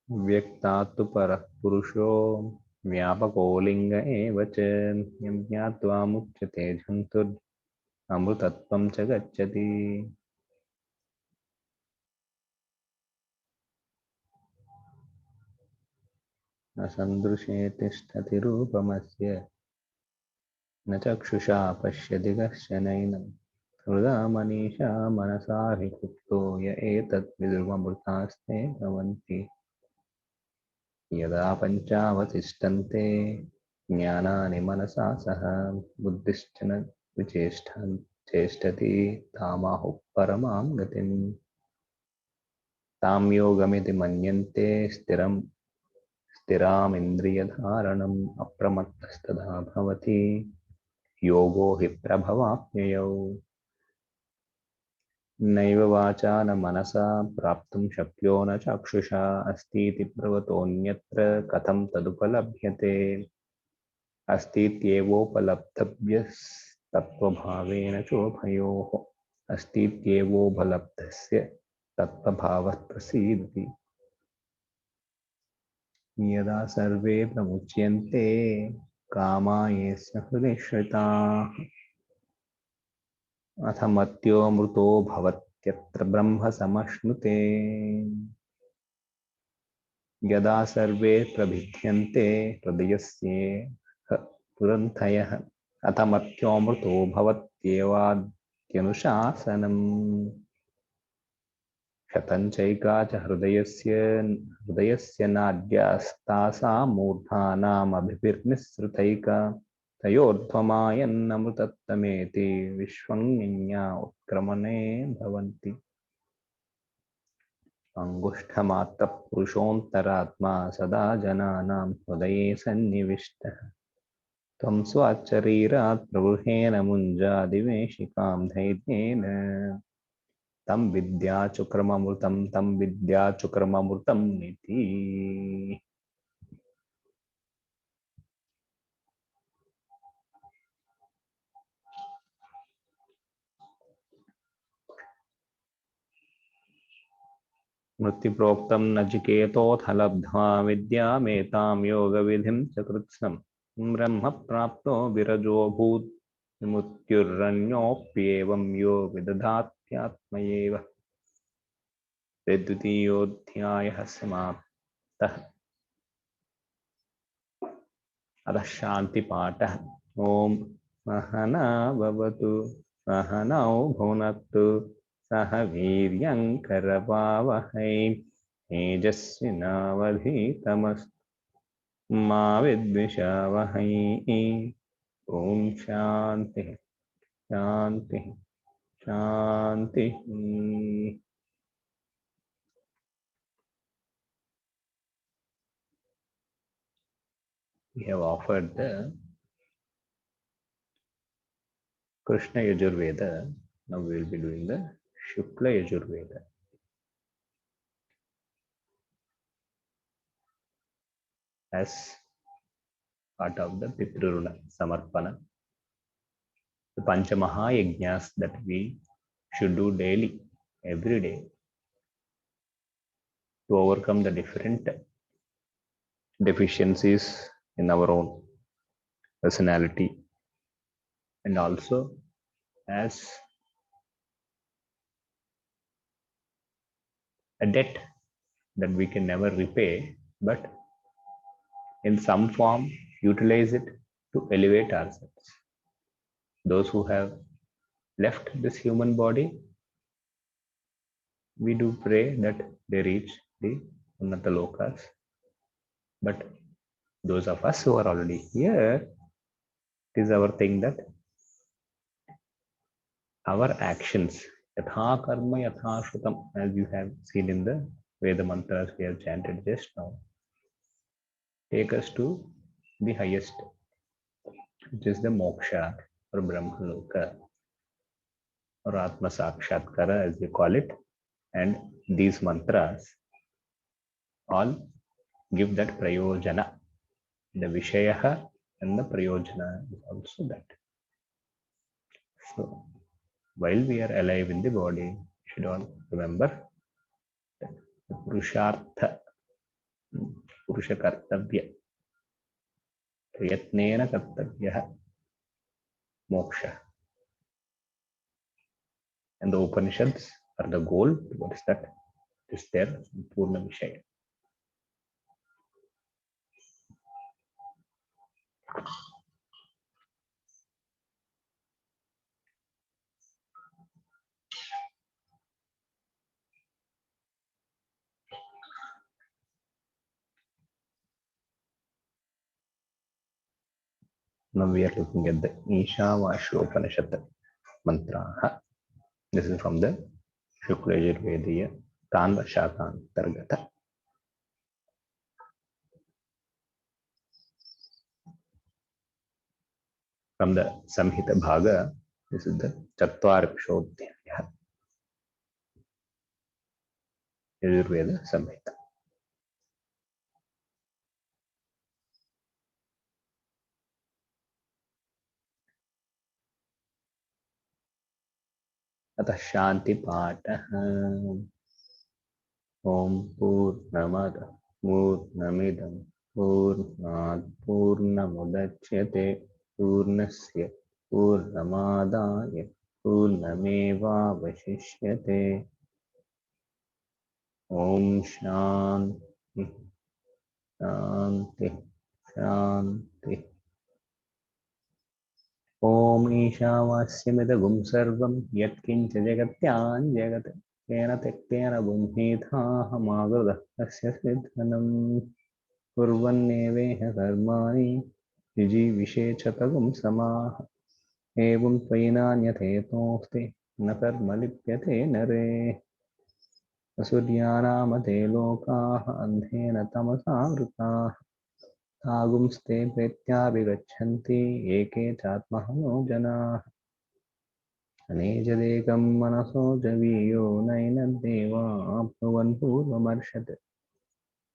Speaker 1: व्यक्तात् तु परः पुरुषो व्यापको लिङ्ग एव च यं ज्ञात्वा मुच्यते जन्तुरमृतत्वं च गच्छति न सन्दृशे तिष्ठति रूपमस्य न चक्षुषा पश्यति कश्चनैनं हृदा मनीषा मनसा हि कुप्तो य एतत् विदुर्ममृतास्ते भवन्ति यदा पञ्चावतिष्ठन्ते ज्ञानानि मनसा सह बुद्धिश्च न चेष्टति तामाहुः परमां गतिम् तां योगमिति मन्यन्ते स्थिरामिन्द्रियधारणम् अप्रमत्तस्तदा भवति योगो हि प्रभवाप्ययौ नैव वाचा न मनसा प्राप्तुं शक्यो न चक्षुषा अस्तीति ब्रुवतोऽन्यत्र कथं तदुपलभ्यते अस्तीत्येवोपलब्धव्यस्तत्त्वभावेन चोभयोः अस्तीत्येवोपलब्धस्य तत्त्वभावः प्रसीदति यदा सर्वे प्रमुच्यन्ते कामा येऽस्य हृदिश्रिताः अथ मत्यो मृतो भवत्यत्र ब्रह्म समश्नुते यदा सर्वे प्रभिद्यन्ते हृदयस्येह पुरन्थयः अथ मत्योऽमृतो भवत्येवाद्यनुशासनम् शतञ्चैका च हृदयस्य नाड्यास्तासां मूर्धानामभिभिर्निःसृतैका तयोर्ध्वमायन्नमृतत्वमेति विश्वङ्निन्या उत्क्रमणे भवन्ति अङ्गुष्ठमात्रपुरुषोऽन्तरात्मा सदा जनानां हृदये सन्निविष्टः त्वं स्वाच्चरीरात् प्रवृहेण मुञ्जादिवेशिकां धैर्येण तं विद्याचुक्रममृतम् इति मृत्युप्रोक्तं नचिकेतोऽथ लब्ध्वा विद्यामेतां योगविधिं च कृत्स्नम् ब्रह्म प्राप्तो विरजोऽभूत् मृत्युरन्योऽप्येवं यो विदधात्यात्मयेव द्वितीयोऽध्यायः समाप्तः अतः शान्तिपाठः ॐ सहना भवतु सहनौ भुनक्तु सह वीर्यं करवावहै तेजस्विनावधीतमस्तु मा विद्विषावहै। ओम शांति शांति शांति। We have offered the Krishna Yajurveda. Now we will be doing the Shukla Yajurveda as part of the Pitruruna Samarpana, the Panchamaha Yajnas that we should do daily, every day, to overcome the different deficiencies in our own personality, and also as a debt that we can never repay, but in some form utilize it to elevate ourselves. Those who have left this human body, we do pray that they reach the Unnata Lokas. But those of us who are already here, it is our thing that our actions, yatha karma yatha shrutam, as you have seen in the Veda mantras we have chanted just now, take us to the highest, which is the moksha or Brahmaloka or Atma Sakshatkara, as we call it. And these mantras all give that prayojana. The Vishayaha and the Prayojana is also that. So while we are alive in the body, we should all remember that the Purushartha, Purusha Kartavya, Prayatnena Kartavya, Moksha. And the Upanishads are the goal towards that. It is their Purna Vishaya. Now we are looking at the Ishavashopanishad mantra. This is from the Shukla Yajurvediya Kanva Shakantargata. From the Samhita Bhaga, this is the Chatvarvishodhyaya Yajurveda Samhita. अतः शांति पाठ। ओम पूर्णमद पूर्णमिदं पूर्णात् पूर्णमुदच्यते पूर्णस्य पूर्णमादाय पूर्णमेवावशिष्यते। ओम शांति शांति शांति। ओम ईशावास्यमिदगुं सर्वं यत्किञ्च जगत्यां जगत् तेन त्यक्तेन बुद्धिथाहमागतः तस्य सिद्धनं कुर्वन्नेवेह कर्माणि जिजीविषेचतगुं समाः। एवं त्वयि नान्यथेतोऽस्ति न कर्म लिप्यते नरे। असुर्यानामते लोकाः अन्धेन तमसा वृताः तागुंस्ते प्रेत्याभिगच्छन्ति एके चात्महनो जनाः। अनेजदेकं मनसो जवीयो नैनद्देवाप्नुवन् पूर्वमर्षत्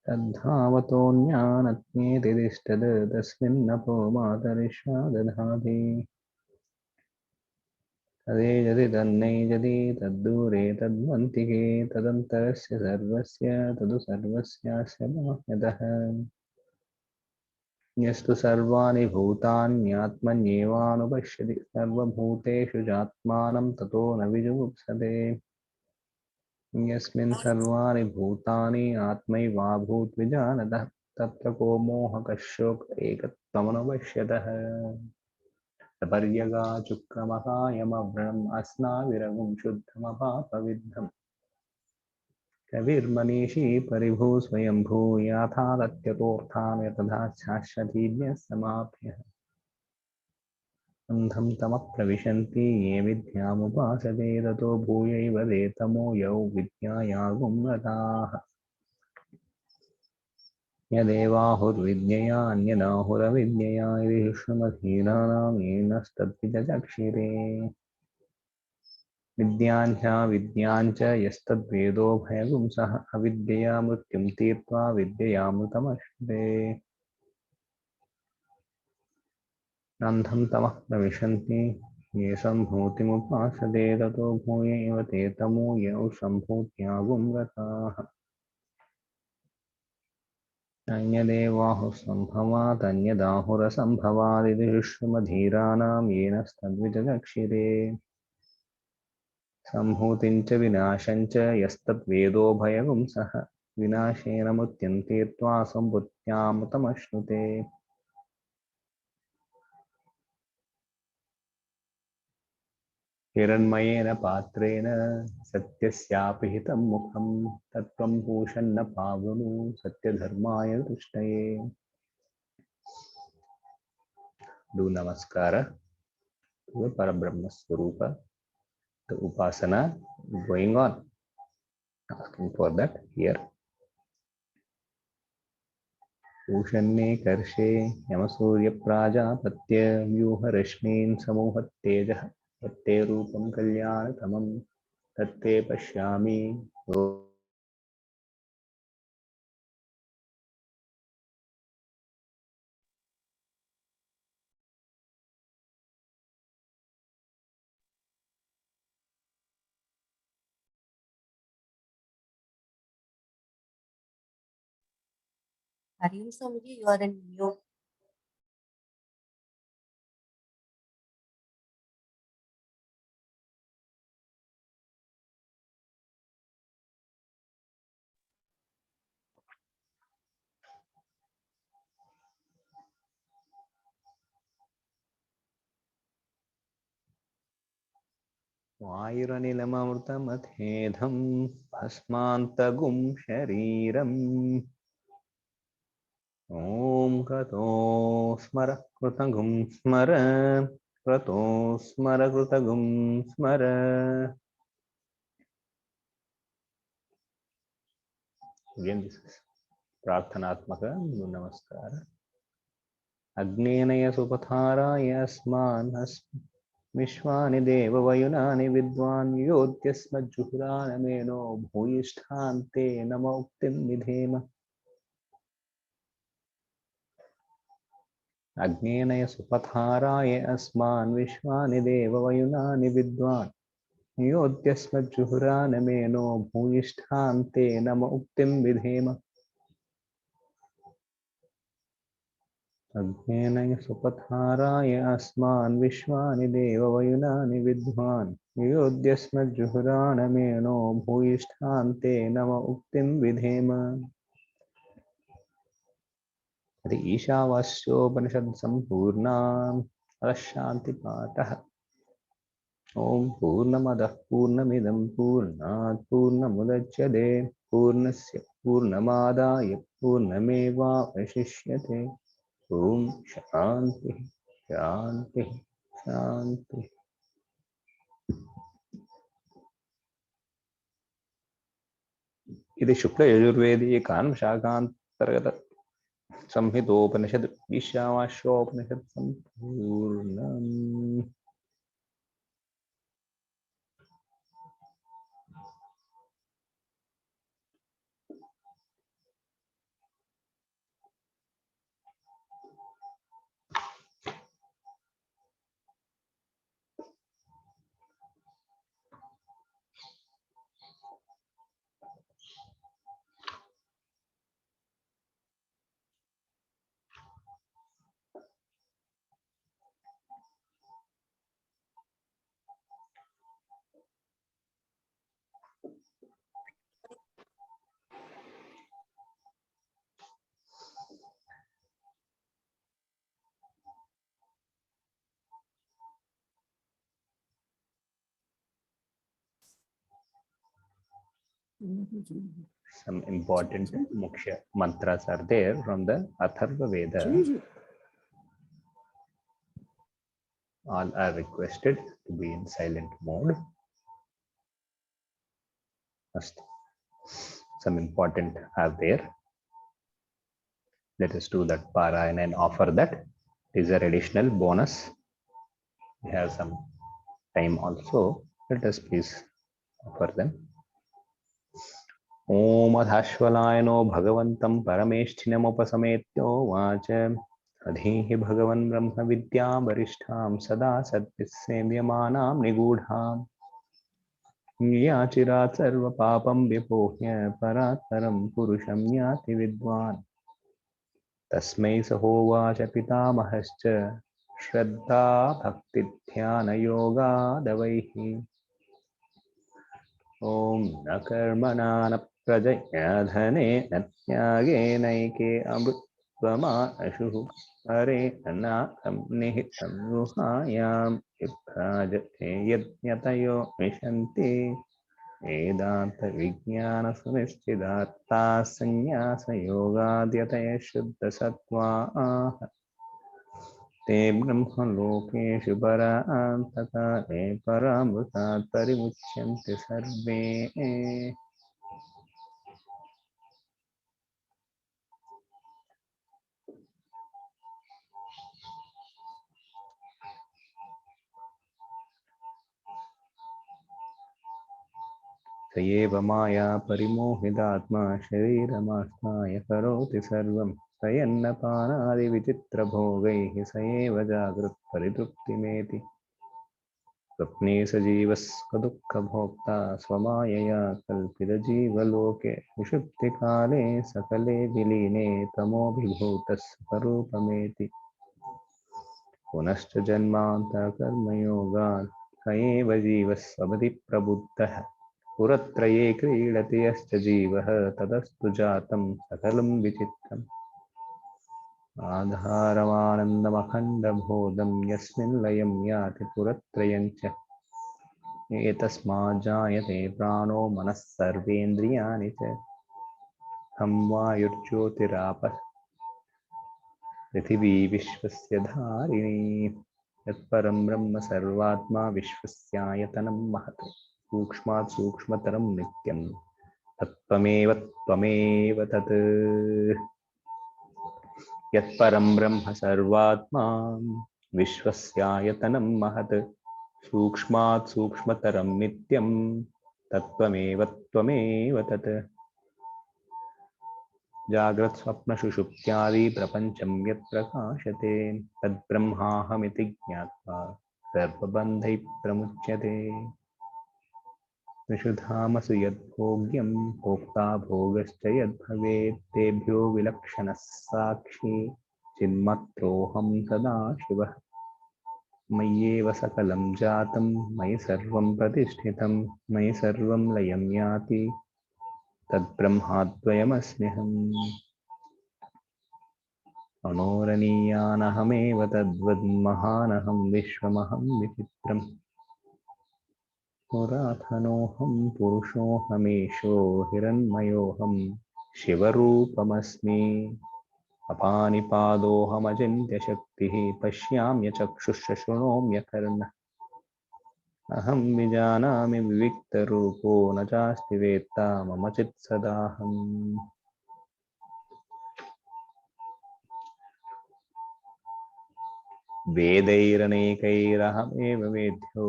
Speaker 1: तद्धावतोऽन्यानज्ञेतिष्ठद् तस्मिन्नपो मातरिष्वा दधाति। तदेजति तन्नैजति तद्दूरे तद्वन्तिके तदन्तरस्य सर्वस्य तदु सर्वस्यास्य बाह्यतः। यस्तु सर्वाणि भूतान्यात्मन्येवानुपश्यति सर्वभूतेषु चात्मानं ततो न विजुगुप्सते। यस्मिन् सर्वाणि भूतानि आत्मैवाभूत् विजानतः तत्र को मोहकः शोक एकत्वमनुपश्यतः। पर्यगाचुक्रमकायमव्रणम् अस्नाविरगुं शुद्धमपापविद्धम् कविर्मनीषी परिभू स्वयंभू याथादत्यतोऽर्थान् यतधा शाश्वतीभ्यः समाप्य अन्धं तमः प्रविशन्ति ये विद्यामुपासते ततो भूयैव ते तमो यौ विद्यायागुं गताः यदेवाहुर्विद्यया अन्यदाहुरविद्यया इति विश्वमधीनानां येनस्तद्विदचक्षिरे विद्याञ्च यस्तद्वेदो भयगुंसः अविद्यया मृत्युं तीर्त्वा विद्ययामृतमश्नुते अन्धं तमः प्रविशन्ति ये सम्भूतिमुपासते ततो भूय एव ते तमो यौ सम्भूत्यागुं गताः अन्यदेवाहुः अन्यदाहुरसम्भवादिति विश्वमधीराणां येनस्तद्विदचक्षिरे सम्भूतिं च विनाशं च यस्तद्वेदो भयगुंसः विनाशेन मृत्युं तीर्त्वा सम्भूत्यामृतमश्नुते हिरण्मयेन पात्रेण सत्यस्यापिहितं मुखं तत्त्वं पूषन्न पावनु सत्यधर्माय तुष्टये Do namaskara to the Parabrahma Swarupa. The upasana going on. Asking for that here. Pushane karshe yamasurya prajapatya vyuha rashmin samuhat tejah tatte rupam kalyanatamam tatte pashyami.
Speaker 2: Hariom Swamiji, you are in mute.
Speaker 1: वायुरनिलममृतमथेधं भस्मान्तगुं शरीरम् ॐ क्रतो स्मर कृतगुं स्मर क्रतो स्मर कृतगुं स्मर Again this is प्रार्थनात्मक नमस्कार अग्नेनय सुपथाराय अस्मान् विश्वानि देववयुनानि विद्वान् योद्यस्मज्जुहुरानमेनो भूयिष्ठान्ते नम उक्तिं विधेम अग्नेनय सुपथाराय अस्मान् विश्वानि देववयुनानि विद्वान् योद्यस्मज्जुहुरानमेनो भूयिष्ठान्ते नम उक्तिं विधेम अग्नेनय सुपथाराय अस्मान् विश्वानि देववयुनानि विद्वान् योद्यस्मज्जुहुरानमेनो भूयिष्ठान्ते नम उक्तिं विधेम ईशावास्योपनिषद संपूर्णां शांतिपाठः ओम पूर्णमदः पूर्णमिदं पूर्णात् पूर्णमुदच्यते पूर्णस्य पूर्णमादाय पूर्णमेवावशिष्यते ओम शांति शांति शांति इति शुक्ल यजुर्वेदीय कान शाखांतर्गत संहितोपनिषद ईशावास्योपनिषद संपूर्णम् Some important mukhya mantras are there from the Atharva Veda. All are requested to be in silent mode. First, some important are there. Let us do that parayana and offer that. It is an additional bonus. We have some time also. Let us please offer them. Om Adhashvalayano Bhagavantam Parameshchinamopasamaetyo Vacha Adhihi Bhagavan Brahma Vidyam Varishtham Sada Sadvisemyamanam Nigudham Yachirat Sarva Papam Vipohya Paratparam Purusham Yati Vidwan Tasmai Sahovacha Pitamahascha Shraddha Bhakti Dhyana Yoga Davaihi Om Nakarmana Prajaya Dhane Natyage Naike Amrutvama Ashuhu Hare Anakam Nihitam Ruhayam Iprajate Yadnyatayo Vishanti Vedanta Vijnana Sunischidatta Sanyasa Yoga Dyataya Shuddha Sattva Te Brahma Lokeshu Parantaka Paramrutat Parimuchyante Sarve. Sayeva Maya Parimohidatma Shariramastaya Karoti Sarvam Sayanna Panadi Vichitra Bhogaihi Sayeva Jagrat Paritupti Meti Swapne Sajivas Kadukka Bhokta Swamayaya Kalpida Jiva Loke Vishupti Kale Sakale Viline Tamo Vibhutas Parupameti Punascha Janmanta Karma Yogan Sayeva Jivas Abadi Prabuddha Puratraye Kridati Yascha Jivaha Tadastu Jatam Sakalam Vichitram Adharamanandam Akhanda Bodham Yasmin Layam Yati Puratrayancha Etasma Jayate Prano Manas Sarvendriyani Cha Hamva Yurjyotirapa Prithivi Vishwasya Dharini Yatparam Brahma Sarvatma Vishwasyayatanam Mahat Sukshmat Sukshmataram Nityam Tattvameva Tvameva Tat Yatparam Brahma Sarvatma Vishwasyayatanam Mahat Sukshmat Sukshmataram Nityam Tattvameva Tvameva Tat Jagrat Swapna Shushuptyadi Prapancham Yat Prakashate Tad Brahmahamiti Jnatva Sarvabandhai Pramuchyate Vishudhamasu Yad Bhogyam Bhokta Bhogascha Yad Bhavet Tebhyo Vilakshanas Sakshi Chinmatroham Sada Shiva Mayeva Sakalam Jatam Mayi Sarvam Pratishthitham Mayi Sarvam Layam Yati Tad Brahmadvayam Asmiham Anoraniyanahameva Tadvad Mahanaham Vishwamaham Vichitram Puratanoham Purushohamesho Hiranmayoham Shivarupamasmi Apanipadoham Ajintya Shaktihi Pashyamya Chakshusha Shunomya Karna Aham Vijanami Vivikta Rupo Najasti Veta Mamachit Sadaham. Vedairaneikairahameva Vedhyo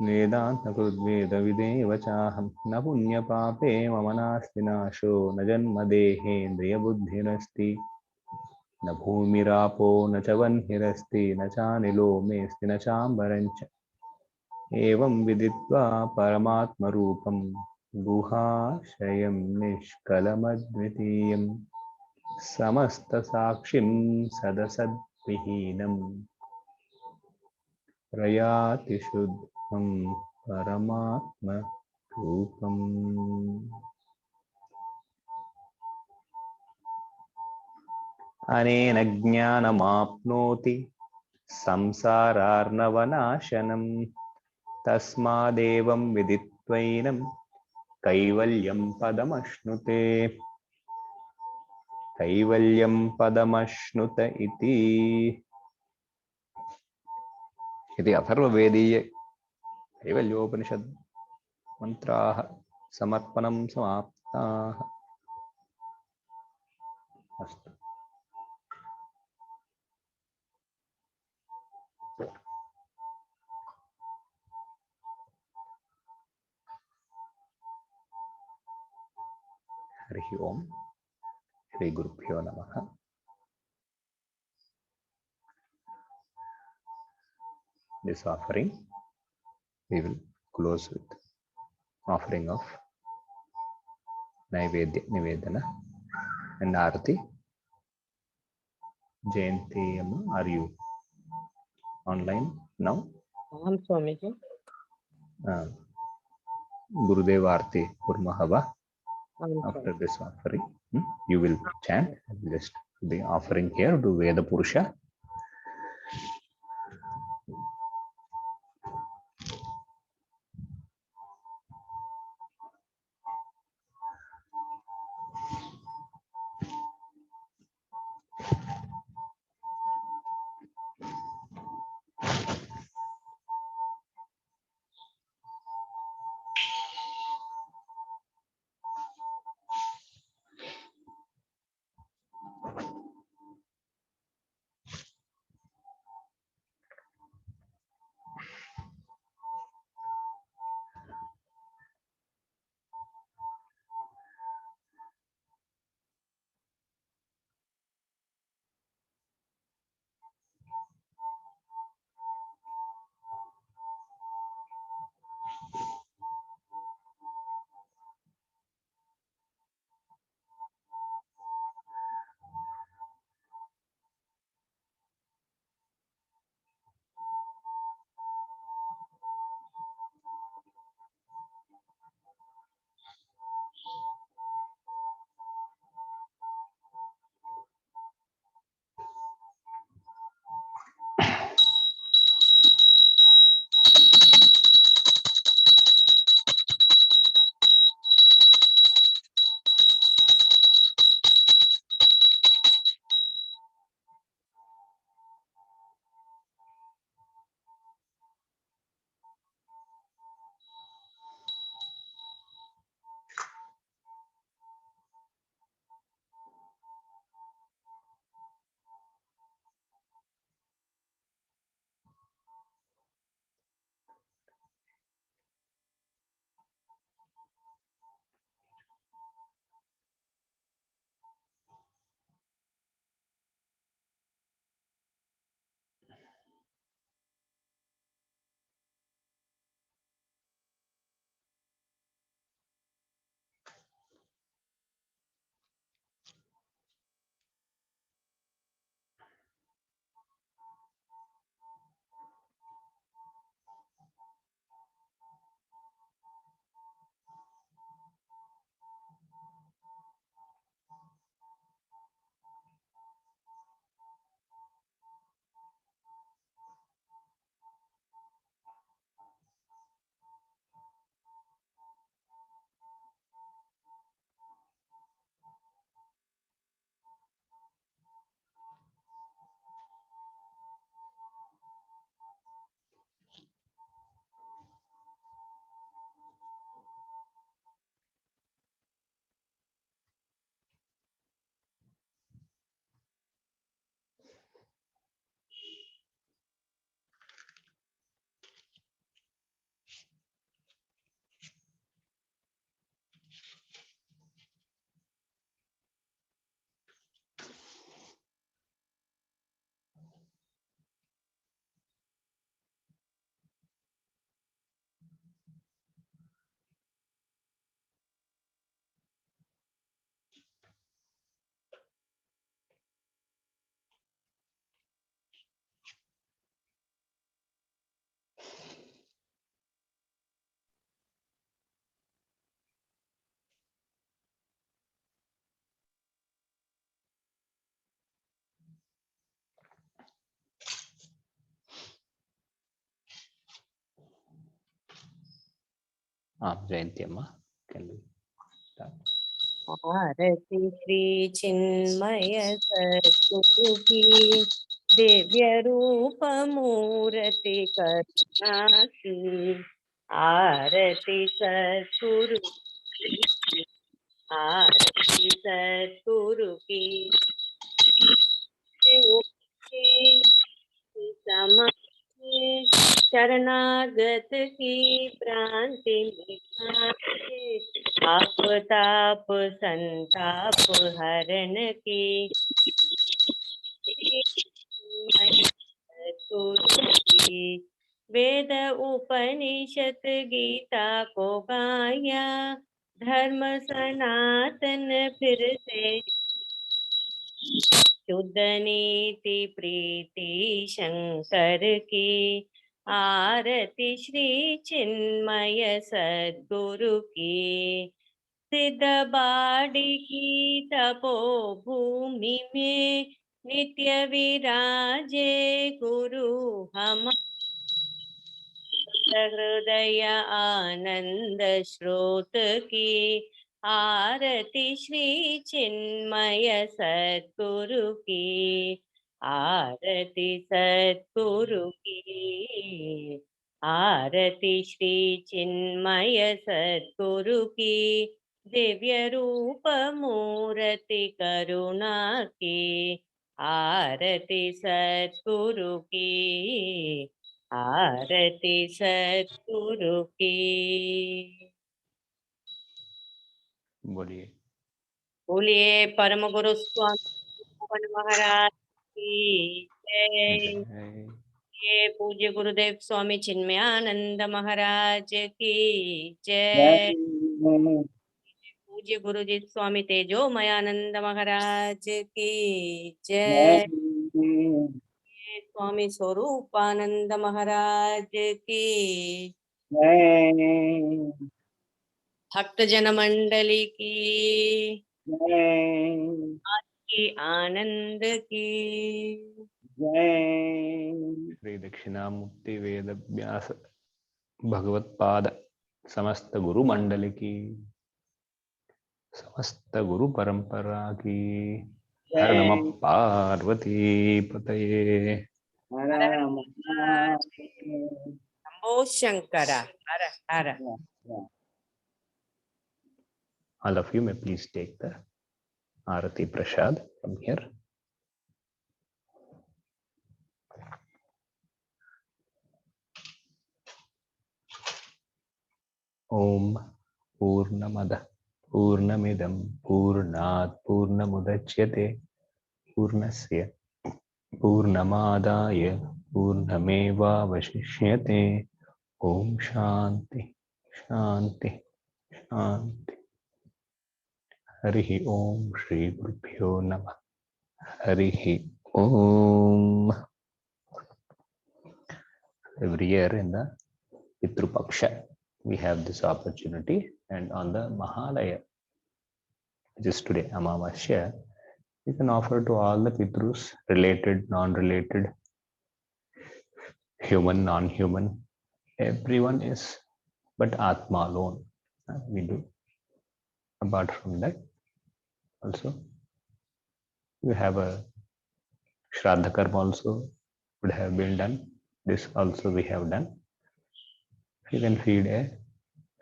Speaker 1: Vedanta Krudveda Videva Chaham Na Punya Pape Mamanasti Nasho Na Janma Dehendriya Buddhirasti Na Bhumirapo Na Chavanhirasti Na Chanilo Mesti Na Chambarancha Evam Viditva Paramatma Rupam Guha Shayam Nishkalamadvitiyam Samasta Sakshim Sadasad Vihinam Prayati Shuddham Paramatma Rupam Anena Jnanamapnoti Samsararnavanashanam Tasmadevam Viditvainam कैवल्यं पदमश्नुते कैवल्यं पदमश्नुत इति अथर्ववेदीय कैवल्योपनिषद मंत्राः समर्पणं समाप्ताः। अस्तु। हरिः ओम्। श्री गुरुभ्यो नमः। This offering we will close with offering of Naivedya Nivedana and Arati. Jayanti Amma, are you online now?
Speaker 3: Swamiji.
Speaker 1: Gurudev Arati Kurmahava. After this offering, you will chant just the offering here to Veda Purusha. Jayanti Amma, Can we start?
Speaker 2: आरती श्री चिन्मय सद्गुरु की दिव्य रूप मूर्ति करुणा की। आरती सद्गुरु की, आरती सद्गुरु की समाधि शरणागत की प्रांति मिटाए, ताप संताप हरण की। वेद उपनिषद गीता को गाया, धर्म सनातन फिर से शुद्ध नीति प्रीति शंकर की। आरती श्री चिन्मय सद्गुरु की। सिद्ध बाड़ी की तपो भूमि में नित्य विराजे गुरु हम। हृदय आनंद स्रोत की। आरती श्री चिन्मय सद्गुरु की। आरती सद्गुरु की। आरती श्री चिन्मय सद्गुरु की दिव्य रूप मूर्ति करुणा की। आरती सद्गुरु की। आरती सद्गुरु की।
Speaker 1: बोलिए।
Speaker 2: बोलिए परम गुरु स्वामी मोहन महाराज की जय।
Speaker 1: जय।
Speaker 2: ये पूज्य गुरुदेव स्वामी चिन्मयानंद महाराज की जय। पूज्य गुरुजी स्वामी तेजोमयानंद महाराज की जय। स्वामी स्वरूपानंद महाराज की भक्त जन मंडली की की आनंद की
Speaker 1: जय। श्री दक्षिणामूर्ति वेद व्यास भगवत्पाद समस्त गुरु मंडल की, समस्त गुरु परंपरा की। हर नमः पार्वती पतये।
Speaker 2: शंभो शंकर हर हर।
Speaker 1: All of you may please take the Arati Prasad from here. Om Purnamada Purnamidam Purnat Purnamudachyate Purnasya Purnamadaya Purnameva Vashishyate. Om Shanti Shanti Shanti. Harihi Om Shri Gurubhyo Namah. Harihi Om. Every year in the Pitru Paksha, we have this opportunity, and on the Mahalaya, which is today, Amavasya, we can offer to all the Pitrus, related, non-related, human, non-human, everyone is but Atma alone. We do. Apart from that, also, we have a Shraddha Karma also would have been done. This also we have done. You can feed a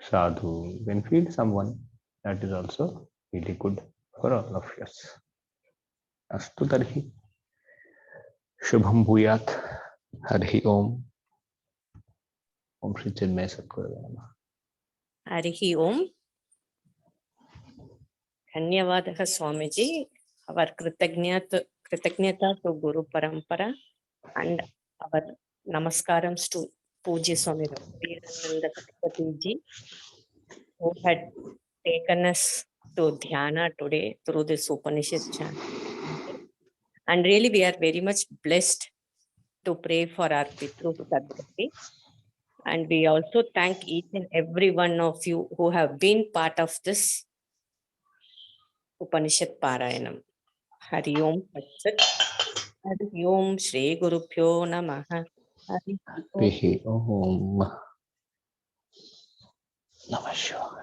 Speaker 1: sadhu, you can feed someone. That is also really good for all of us. Astu tarhi shubham bhuyat. Harihi Om. Om Shri Chinmaya Sadguru Namaha.
Speaker 2: Hari ओम। धन्यवादः स्वामीजी। our कृतज्ञता to Guru Parampara and our namaskarams to Pujya Swami Raghunandananda Saraswati ji, who had taken us to Dhyana today through this Upanishad chant. And really we are very much blessed to pray for our Pitru Sadgati. And we also thank each and every one of you who have been part of this Upanishad Parayanam. Hari Om Tat Sat. Hari Om Shri Gurubhyo Namaha. Hari Om.
Speaker 1: Harihi Om. Namah Shivaya.